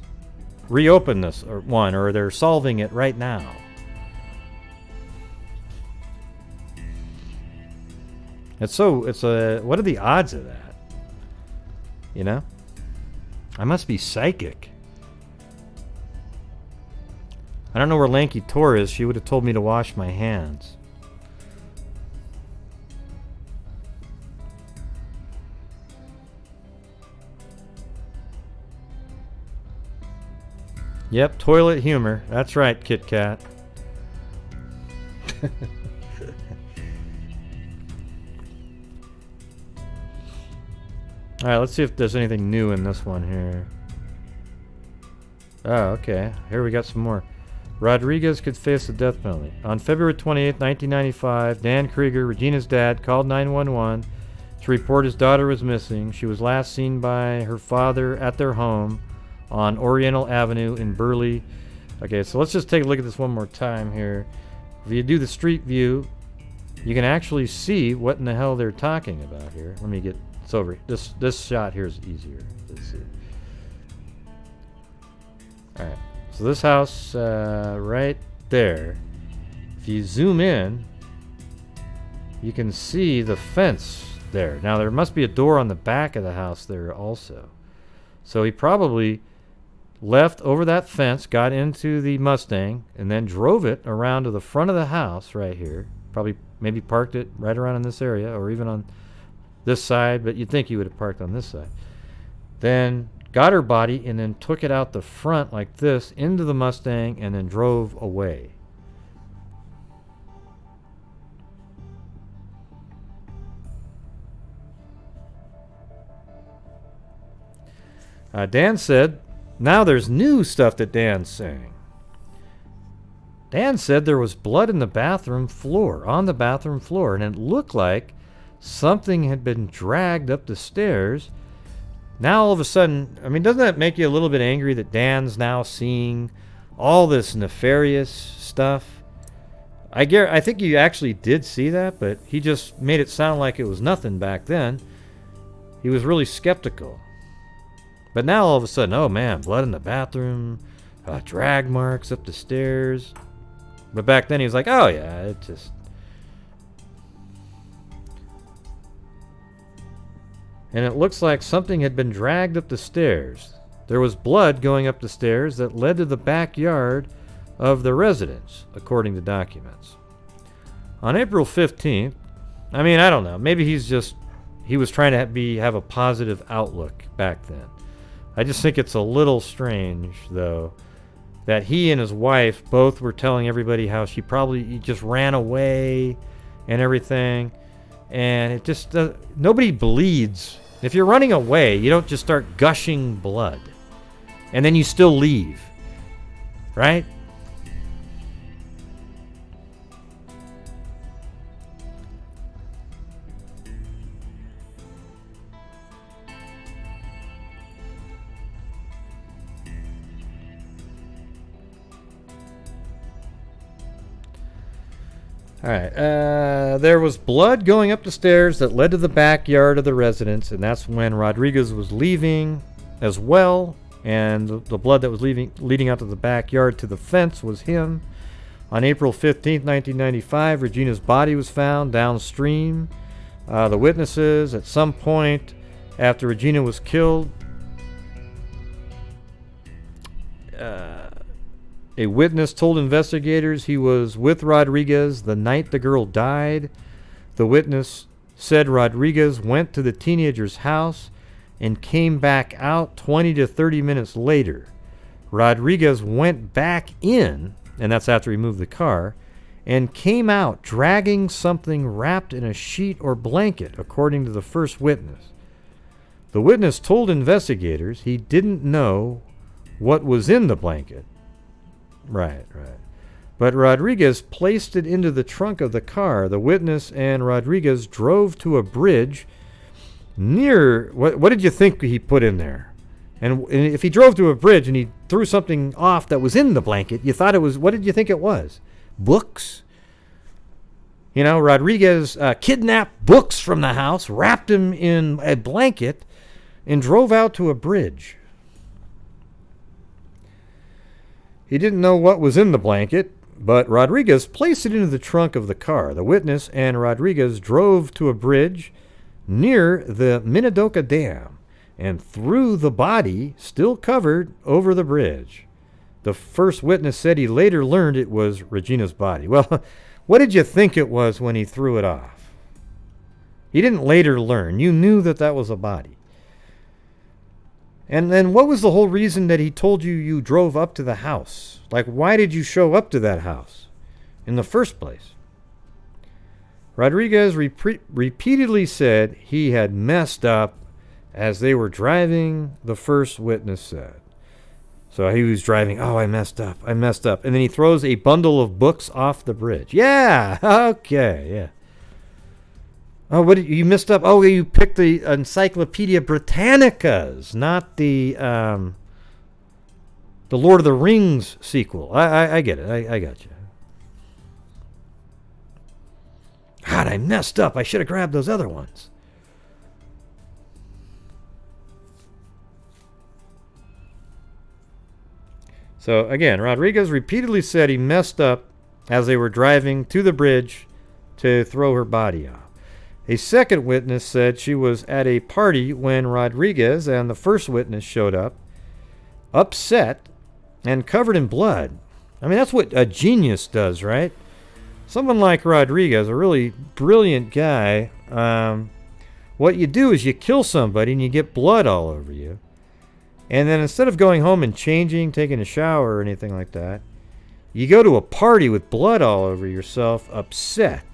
reopened this one, or they're solving it right now. What are the odds of that? You know? I must be psychic. I don't know where Lanky Tor is. She would have told me to wash my hands. Yep, toilet humor. That's right, Kit Kat. Alright, let's see if there's anything new in this one here. Oh, okay. Here we got some more. Rodriguez could face the death penalty. On February 28, 1995, Dan Krieger, Regina's dad, called 911 to report his daughter was missing. She was last seen by her father at their home on Oriental Avenue in Burley. Okay, so let's just take a look at this one more time here. If you do the street view, you can actually see what in the hell they're talking about here. Let me get it's over. This shot here is easier to see. All right, so this house right there. If you zoom in, you can see the fence there. Now there must be a door on the back of the house there also. So he probably left over that fence, got into the Mustang, and then drove it around to the front of the house right here. Probably maybe parked it right around in this area, or even on this side, but you'd think he would have parked on this side. Then got her body and then took it out the front like this into the Mustang and then drove away. Dan said, now there's new stuff that Dan's saying. Dan said there was blood in the bathroom floor, on the bathroom floor, and it looked like something had been dragged up the stairs. Now all of a sudden, I mean, doesn't that make you a little bit angry that Dan's now seeing all this nefarious stuff? I think you actually did see that, but he just made it sound like it was nothing back then. He was really skeptical. But now all of a sudden, oh man, blood in the bathroom, drag marks up the stairs. But back then he was like, oh yeah, it just... And it looks like something had been dragged up the stairs. There was blood going up the stairs that led to the backyard of the residence, according to documents. On April 15th, I mean, I don't know, maybe he was trying to have a positive outlook back then. I just think it's a little strange, though, that he and his wife both were telling everybody how she probably just ran away and everything. And it just, nobody bleeds. If you're running away, you don't just start gushing blood. And then you still leave. Right? Alright, there was blood going up the stairs that led to the backyard of the residence, and that's when Rodriguez was leaving as well, and the blood that was leading out to the backyard to the fence was him. On April 15th, 1995, Regina's body was found downstream. The witnesses, at some point after Regina was killed, a witness told investigators he was with Rodriguez the night the girl died. The witness said Rodriguez went to the teenager's house and came back out 20 to 30 minutes later. Rodriguez went back in, and that's after he moved the car, and came out dragging something wrapped in a sheet or blanket, according to the first witness. The witness told investigators he didn't know what was in the blanket. Right. But Rodriguez placed it into the trunk of the car. The witness and Rodriguez drove to a bridge near... What did you think he put in there? And if he drove to a bridge and he threw something off that was in the blanket, you thought it was... What did you think it was? Books? You know, Rodriguez kidnapped books from the house, wrapped him in a blanket, and drove out to a bridge. He didn't know what was in the blanket, but Rodriguez placed it into the trunk of the car. The witness and Rodriguez drove to a bridge near the Minidoka Dam and threw the body, still covered, over the bridge. The first witness said he later learned it was Regina's body. Well, what did you think it was when he threw it off? He didn't later learn. You knew that that was a body. And then what was the whole reason that he told you you drove up to the house? Like, why did you show up to that house in the first place? Rodriguez repeatedly said he had messed up as they were driving, the first witness said. So he was driving, oh, I messed up. And then he throws a bundle of books off the bridge. Yeah, okay, yeah. Oh, what did you messed up? Oh, you picked the Encyclopedia Britannicas, not the Lord of the Rings sequel. I get it. I got you. God, I messed up. I should have grabbed those other ones. So, again, Rodriguez repeatedly said he messed up as they were driving to the bridge to throw her body off. A second witness said she was at a party when Rodriguez and the first witness showed up, upset and covered in blood. I mean, that's what a genius does, right? Someone like Rodriguez, a really brilliant guy, what you do is you kill somebody and you get blood all over you. And then instead of going home and changing, taking a shower or anything like that, you go to a party with blood all over yourself, upset.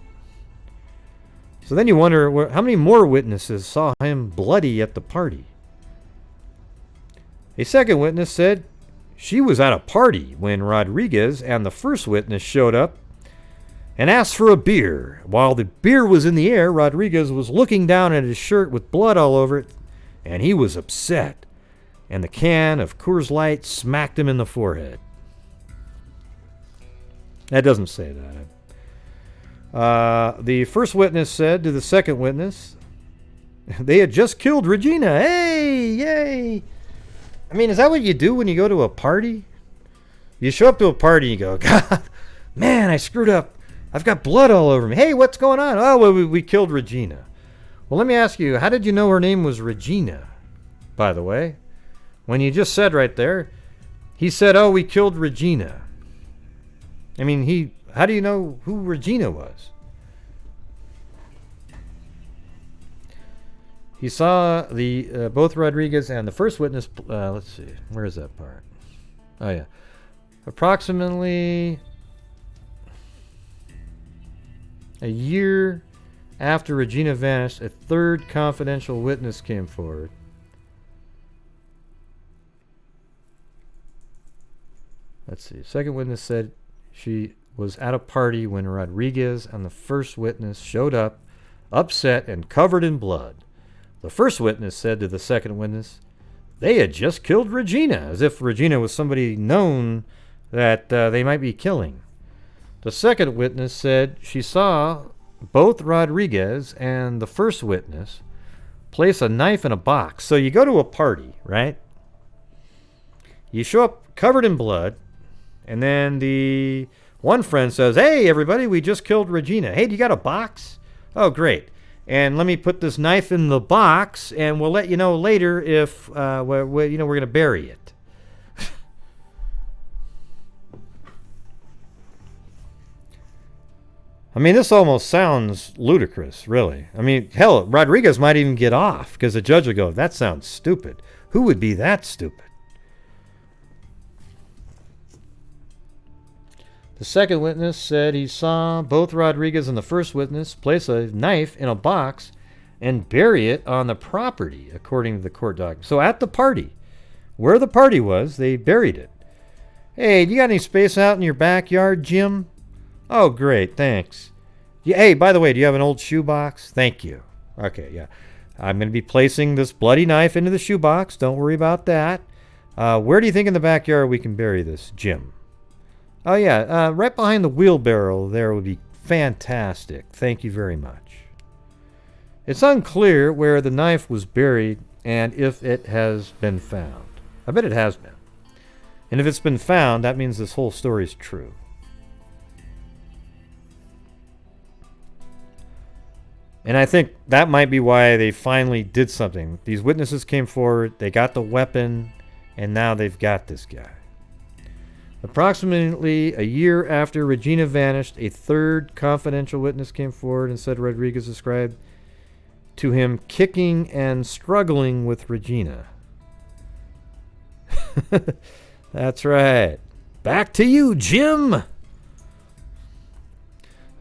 So then you wonder, how many more witnesses saw him bloody at the party? A second witness said she was at a party when Rodriguez and the first witness showed up and asked for a beer. While the beer was in the air, Rodriguez was looking down at his shirt with blood all over it, and he was upset. And the can of Coors Light smacked him in the forehead. That doesn't say that. The first witness said to the second witness, they had just killed Regina. Hey, yay. I mean, is that what you do when you go to a party? You show up to a party and you go, God, man, I screwed up. I've got blood all over me. Hey, what's going on? Oh, well, we killed Regina. Well, let me ask you, how did you know her name was Regina, by the way? When you just said right there, he said, oh, we killed Regina. I mean, how do you know who Regina was? He saw both Rodriguez and the first witness. Let's see, where is that part? Oh yeah, approximately a year after Regina vanished, a third confidential witness came forward. Let's see. Second witness said she was at a party when Rodriguez and the first witness showed up, upset and covered in blood. The first witness said to the second witness, they had just killed Regina, as if Regina was somebody known that they might be killing. The second witness said she saw both Rodriguez and the first witness place a knife in a box. So you go to a party, right? You show up covered in blood, and then the one friend says, hey, everybody, we just killed Regina. Hey, do you got a box? Oh, great. And let me put this knife in the box, and we'll let you know later if we're going to bury it. I mean, this almost sounds ludicrous, really. I mean, hell, Rodriguez might even get off, because the judge will go, that sounds stupid. Who would be that stupid? The second witness said he saw both Rodriguez and the first witness place a knife in a box and bury it on the property, according to the court document. So at the party, where the party was, they buried it. Hey, do you got any space out in your backyard, Jim? Oh, great, thanks. Yeah, hey, by the way, do you have an old shoebox? Thank you. Okay, yeah. I'm going to be placing this bloody knife into the shoebox. Don't worry about that. Where do you think in the backyard we can bury this, Jim? Oh, yeah, right behind the wheelbarrow there would be fantastic. Thank you very much. It's unclear where the knife was buried and if it has been found. I bet it has been. And if it's been found, that means this whole story is true. And I think that might be why they finally did something. These witnesses came forward, they got the weapon, and now they've got this guy. Approximately a year after Regina vanished, a third confidential witness came forward and said Rodriguez described to him kicking and struggling with Regina. That's right. Back to you, Jim.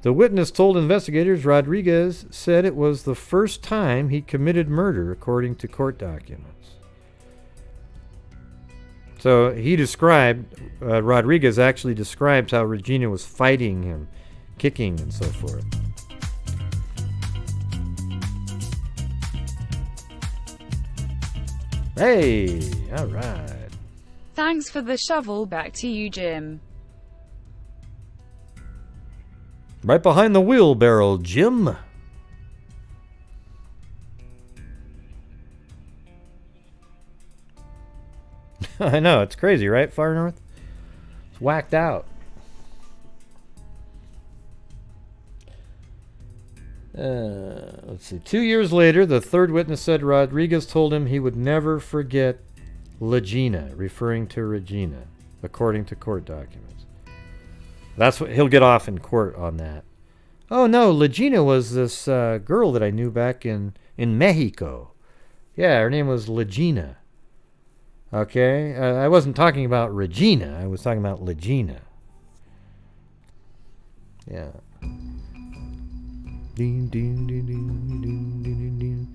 The witness told investigators Rodriguez said it was the first time he committed murder, according to court documents. So he described, Rodriguez actually describes how Regina was fighting him, kicking and so forth. Hey, all right. Thanks for the shovel. Back to you, Jim. Right behind the wheelbarrow, Jim. I know, it's crazy, right, Far North? It's whacked out. Let's see. 2 years later, the third witness said Rodriguez told him he would never forget Legina, referring to Regina, according to court documents. That's what he'll get off in court on that. Oh no, Legina was this girl that I knew back in Mexico. Yeah, her name was Legina. Okay, I wasn't talking about Regina. I was talking about Legina. Yeah. Ding, ding, ding, ding, ding, ding, ding.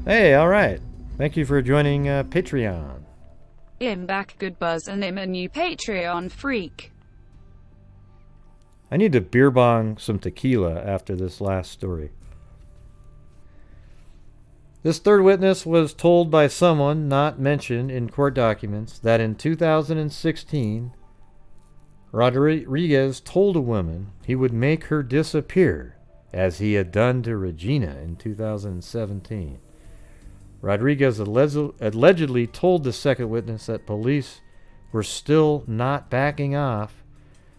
Hey, all right. Thank you for joining Patreon. I'm back, good buzz, and I'm a new Patreon freak. I need to beer bong some tequila after this last story. This third witness was told by someone not mentioned in court documents that in 2016, Rodriguez told a woman he would make her disappear as he had done to Regina in 2017. Rodriguez allegedly told the second witness that police were still not backing off.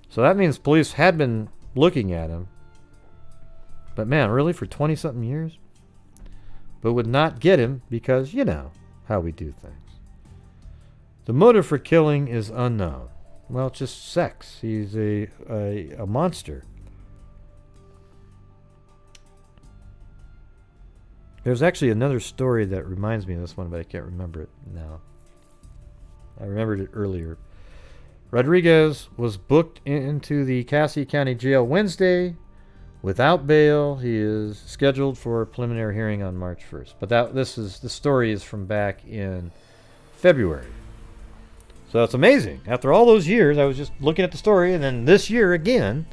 So that means police had been looking at him. But man, really, for 20-something years? But would not get him because, you know, how we do things. The motive for killing is unknown. Well, it's just sex. He's a monster. There's actually another story that reminds me of this one, but I can't remember it now. I remembered it earlier. Rodriguez was booked into the Cassie County Jail Wednesday without bail. He is scheduled for a preliminary hearing on March 1st. But the story is from back in February. So it's amazing. After all those years, I was just looking at the story, and then this year again,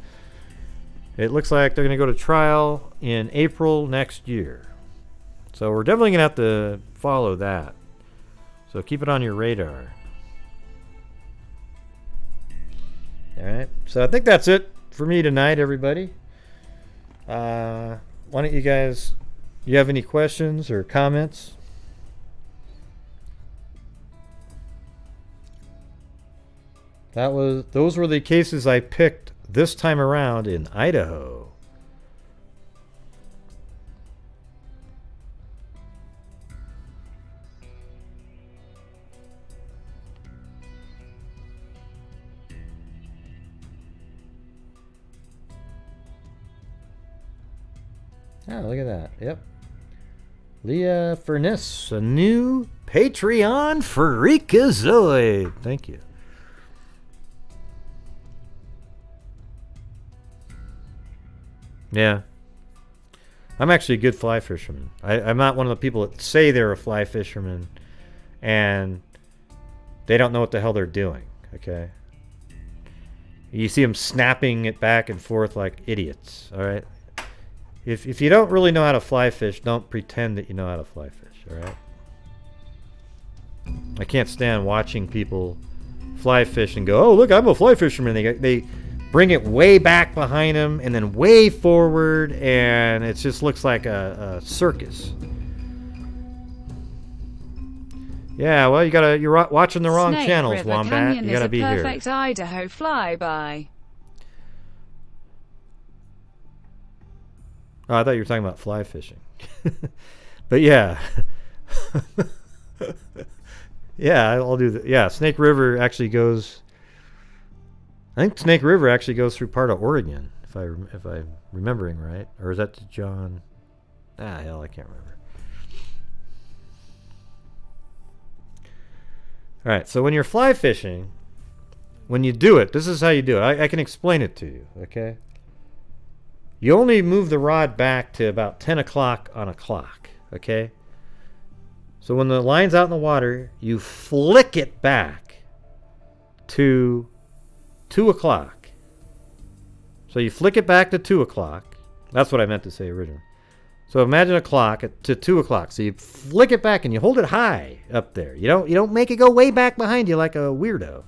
it looks like they're going to go to trial in April next year. So we're definitely going to have to follow that. So keep it on your radar. All right. So I think that's it for me tonight, everybody. Why don't you guys, you have any questions or comments? Those were the cases I picked this time around in Idaho. Oh, look at that. Yep. Leah Furness, a new Patreon freakazoid. Thank you. Yeah. I'm actually a good fly fisherman. I'm not one of the people that say they're a fly fisherman and they don't know what the hell they're doing. Okay? You see them snapping it back and forth like idiots. All right? If you don't really know how to fly fish, don't pretend that you know how to fly fish, all right? I can't stand watching people fly fish and go, oh, look, I'm a fly fisherman. They bring it way back behind them and then way forward, and it just looks like a circus. Yeah, well, you're watching the wrong Snake channels, River Wombat. Canyon You gotta be is a here. perfect Idaho flyby. Oh, I thought you were talking about fly fishing. But yeah. Yeah, I'll do that. Yeah, Snake River actually goes... I think Snake River actually goes through part of Oregon, if I'm remembering right. Or is that John? Ah, hell, I can't remember. All right, so when you're fly fishing, when you do it, this is how you do it. I can explain it to you, okay? You only move the rod back to about 10 o'clock on a clock, okay? So when the line's out in the water, you flick it back to 2 o'clock. So you flick it back to 2 o'clock. That's what I meant to say originally. So imagine a clock to 2 o'clock. So you flick it back and you hold it high up there. You don't make it go way back behind you like a weirdo.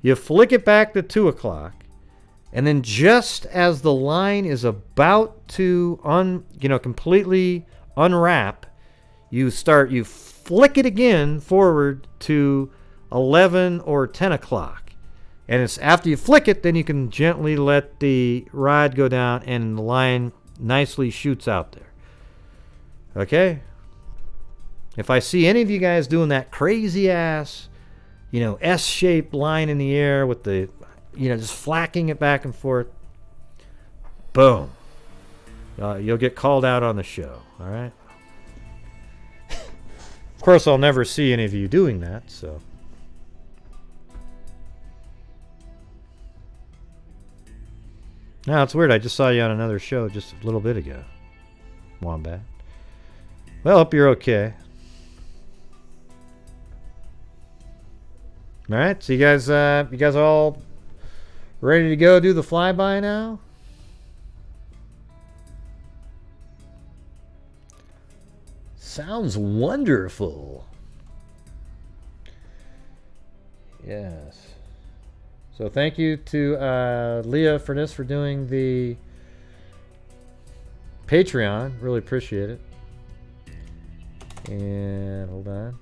You flick it back to 2 o'clock. And then just as the line is about to completely unwrap, you flick it again forward to 11 or 10 o'clock. And it's after you flick it, then you can gently let the rod go down and the line nicely shoots out there. Okay? If I see any of you guys doing that crazy ass, S-shaped line in the air with the, just flacking it back and forth, boom. You'll get called out on the show. All right? Of course, I'll never see any of you doing that, so. No, it's weird. I just saw you on another show just a little bit ago, Wombat. Well, hope you're okay. All right, so you guys all ready to go do the flyby now? Sounds wonderful. Yes. So thank you to Leah Furness for doing the Patreon. Really appreciate it. And hold on.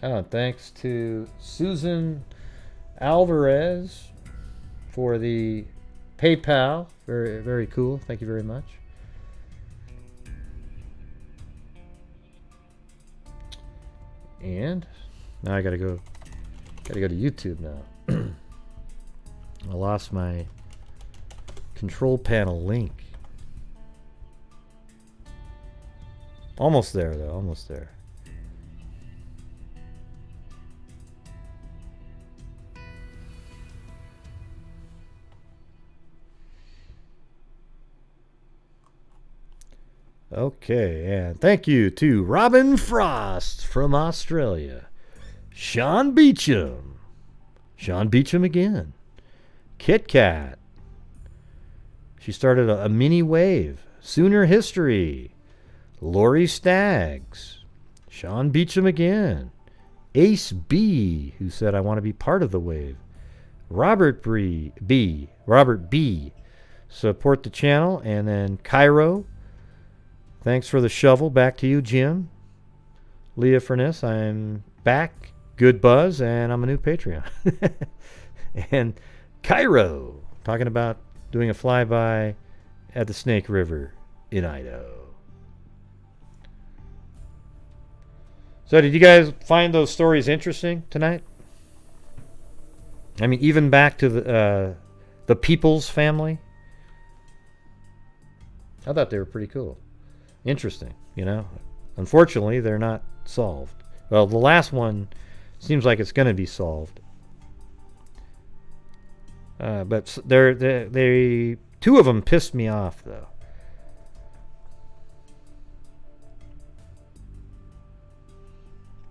Oh, thanks to Susan Alvarez for the PayPal. Very, very cool. Thank you very much. And now I gotta go to YouTube now. I lost my control panel link. Almost there though, almost there. Okay, and thank you to Robin Frost from Australia. Sean Beecham again. Kit Kat. She started a mini wave. Sooner History. Lori Staggs. Sean Beecham again. Ace B, who said, I want to be part of the wave. Robert B. Support the channel. And then Cairo. Thanks for the shovel. Back to you, Jim. Leah Furness, I'm back. Good buzz, and I'm a new Patreon. And Cairo, talking about doing a flyby at the Snake River in Idaho. So did you guys find those stories interesting tonight? I mean, even back to the Peoples family? I thought they were pretty cool. Interesting, Unfortunately, they're not solved. Well, the last one seems like it's going to be solved. But they two of them pissed me off, though.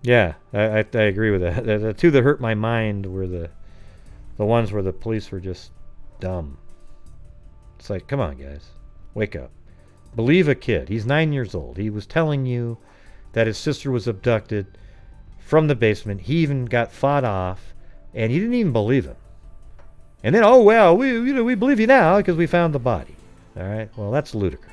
Yeah, I agree with that. The two that hurt my mind were the the ones where the police were just dumb. It's like, come on, guys. Wake up. Believe a kid. He's 9 years old. He was telling you that his sister was abducted from the basement. He even got fought off, and you didn't even believe him. And then, oh, well, we believe you now because we found the body. All right? Well, that's ludicrous.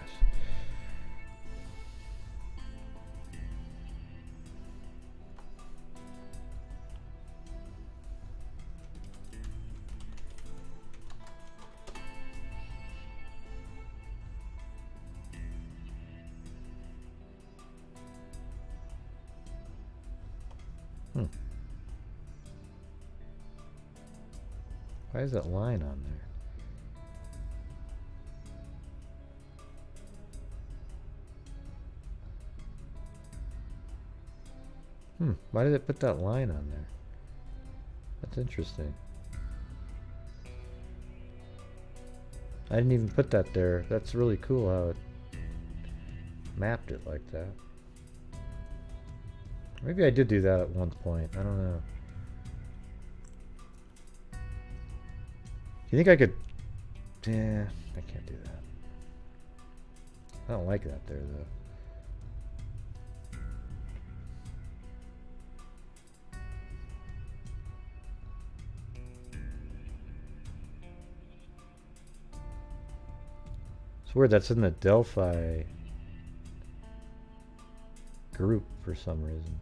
Why is that line on there? Why did it put that line on there? That's interesting. I didn't even put that there. That's really cool how it mapped it like that. Maybe I did do that at one point. I don't know. Do you think I could... Yeah, I can't do that. I don't like that there, though. It's weird, that's in the Delphi group for some reason.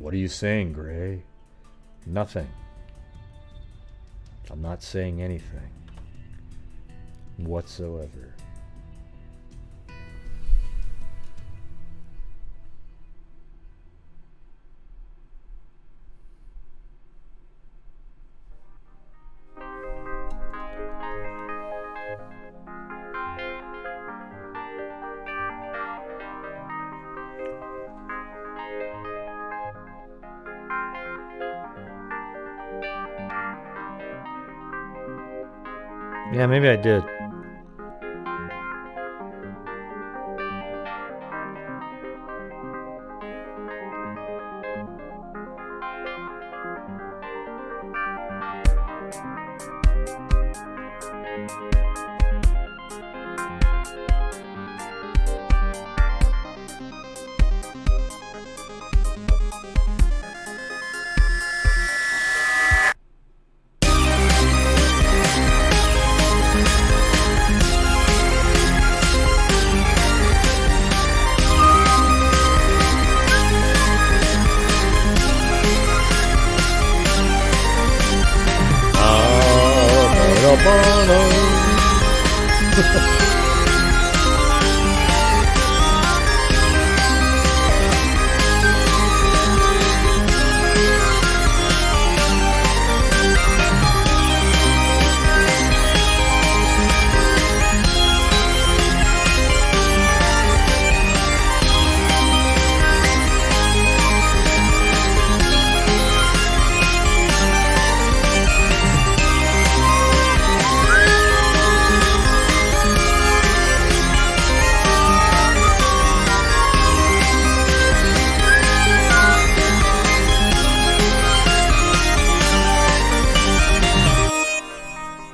What are you saying, Gray? Nothing. I'm not saying anything whatsoever. Yeah, maybe I did.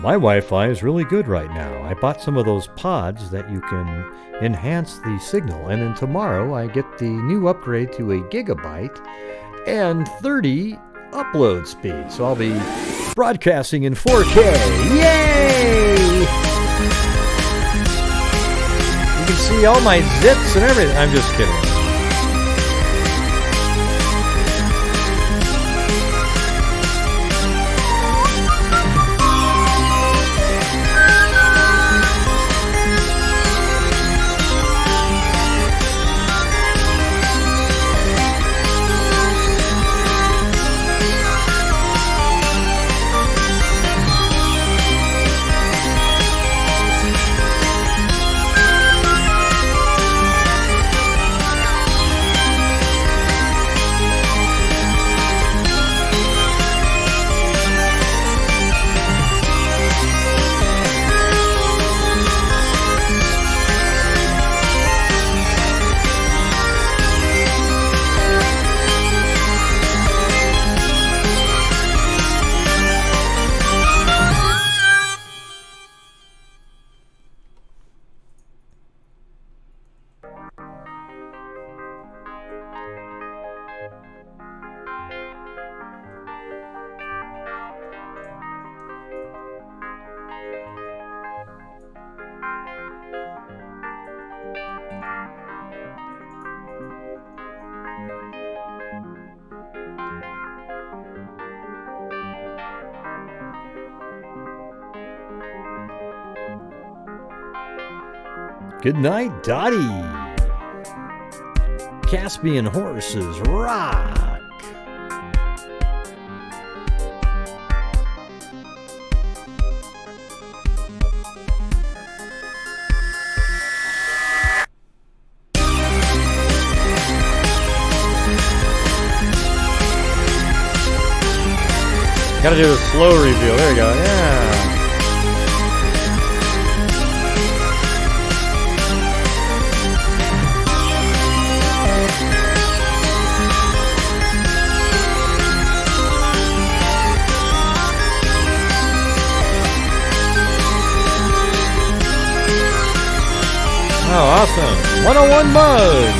My Wi-Fi is really good right now. I bought some of those pods that you can enhance the signal, and then tomorrow I get the new upgrade to a gigabyte and 30 upload speed. So I'll be broadcasting in 4K. Yay! You can see all my zits and everything. I'm just kidding. Good night, Dottie. Caspian horses rock. Gotta do a slow reveal. There you go. Yeah. Oh, awesome. 101 mug.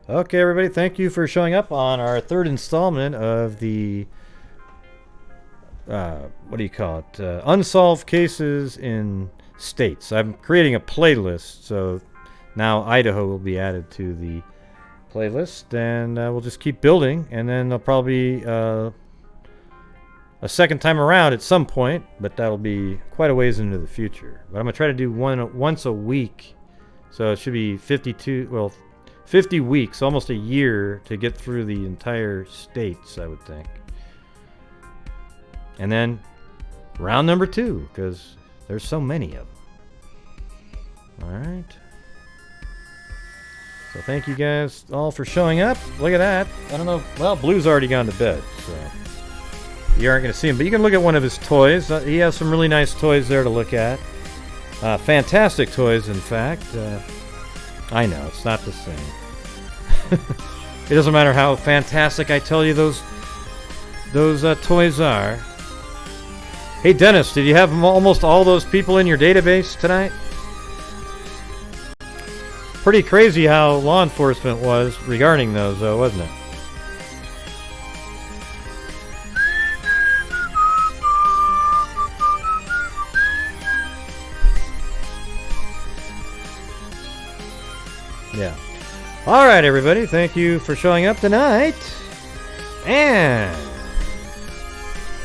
Okay, everybody, thank you for showing up on our third installment of the, what do you call it, Unsolved Cases in States. I'm creating a playlist, so now Idaho will be added to the playlist, and we'll just keep building, and then there'll probably be a second time around at some point, but that'll be quite a ways into the future. But I'm going to try to do one once a week, so it should be 50 weeks, almost a year, to get through the entire states, I would think. And then round number 2, because there's so many of them. Alright. So thank you guys all for showing up. Look at that. I don't know. Well, Blue's already gone to bed, so you aren't going to see him. But you can look at one of his toys. He has some really nice toys there to look at. Fantastic toys, in fact. I know, it's not the same. It doesn't matter how fantastic I tell you those toys are. Hey, Dennis, did you have almost all those people in your database tonight? Pretty crazy how law enforcement was regarding those, though, wasn't it? Yeah. All right, everybody. Thank you for showing up tonight. And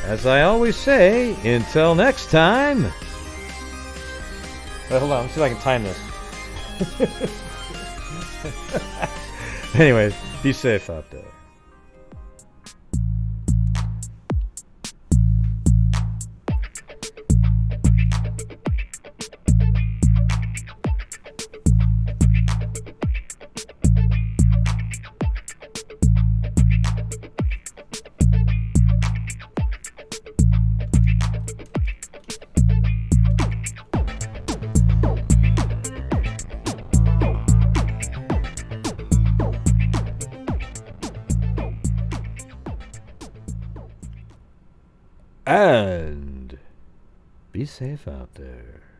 as I always say, until next time. Wait, hold on. Let's see if I can time this. Anyways, be safe out there. And be safe out there.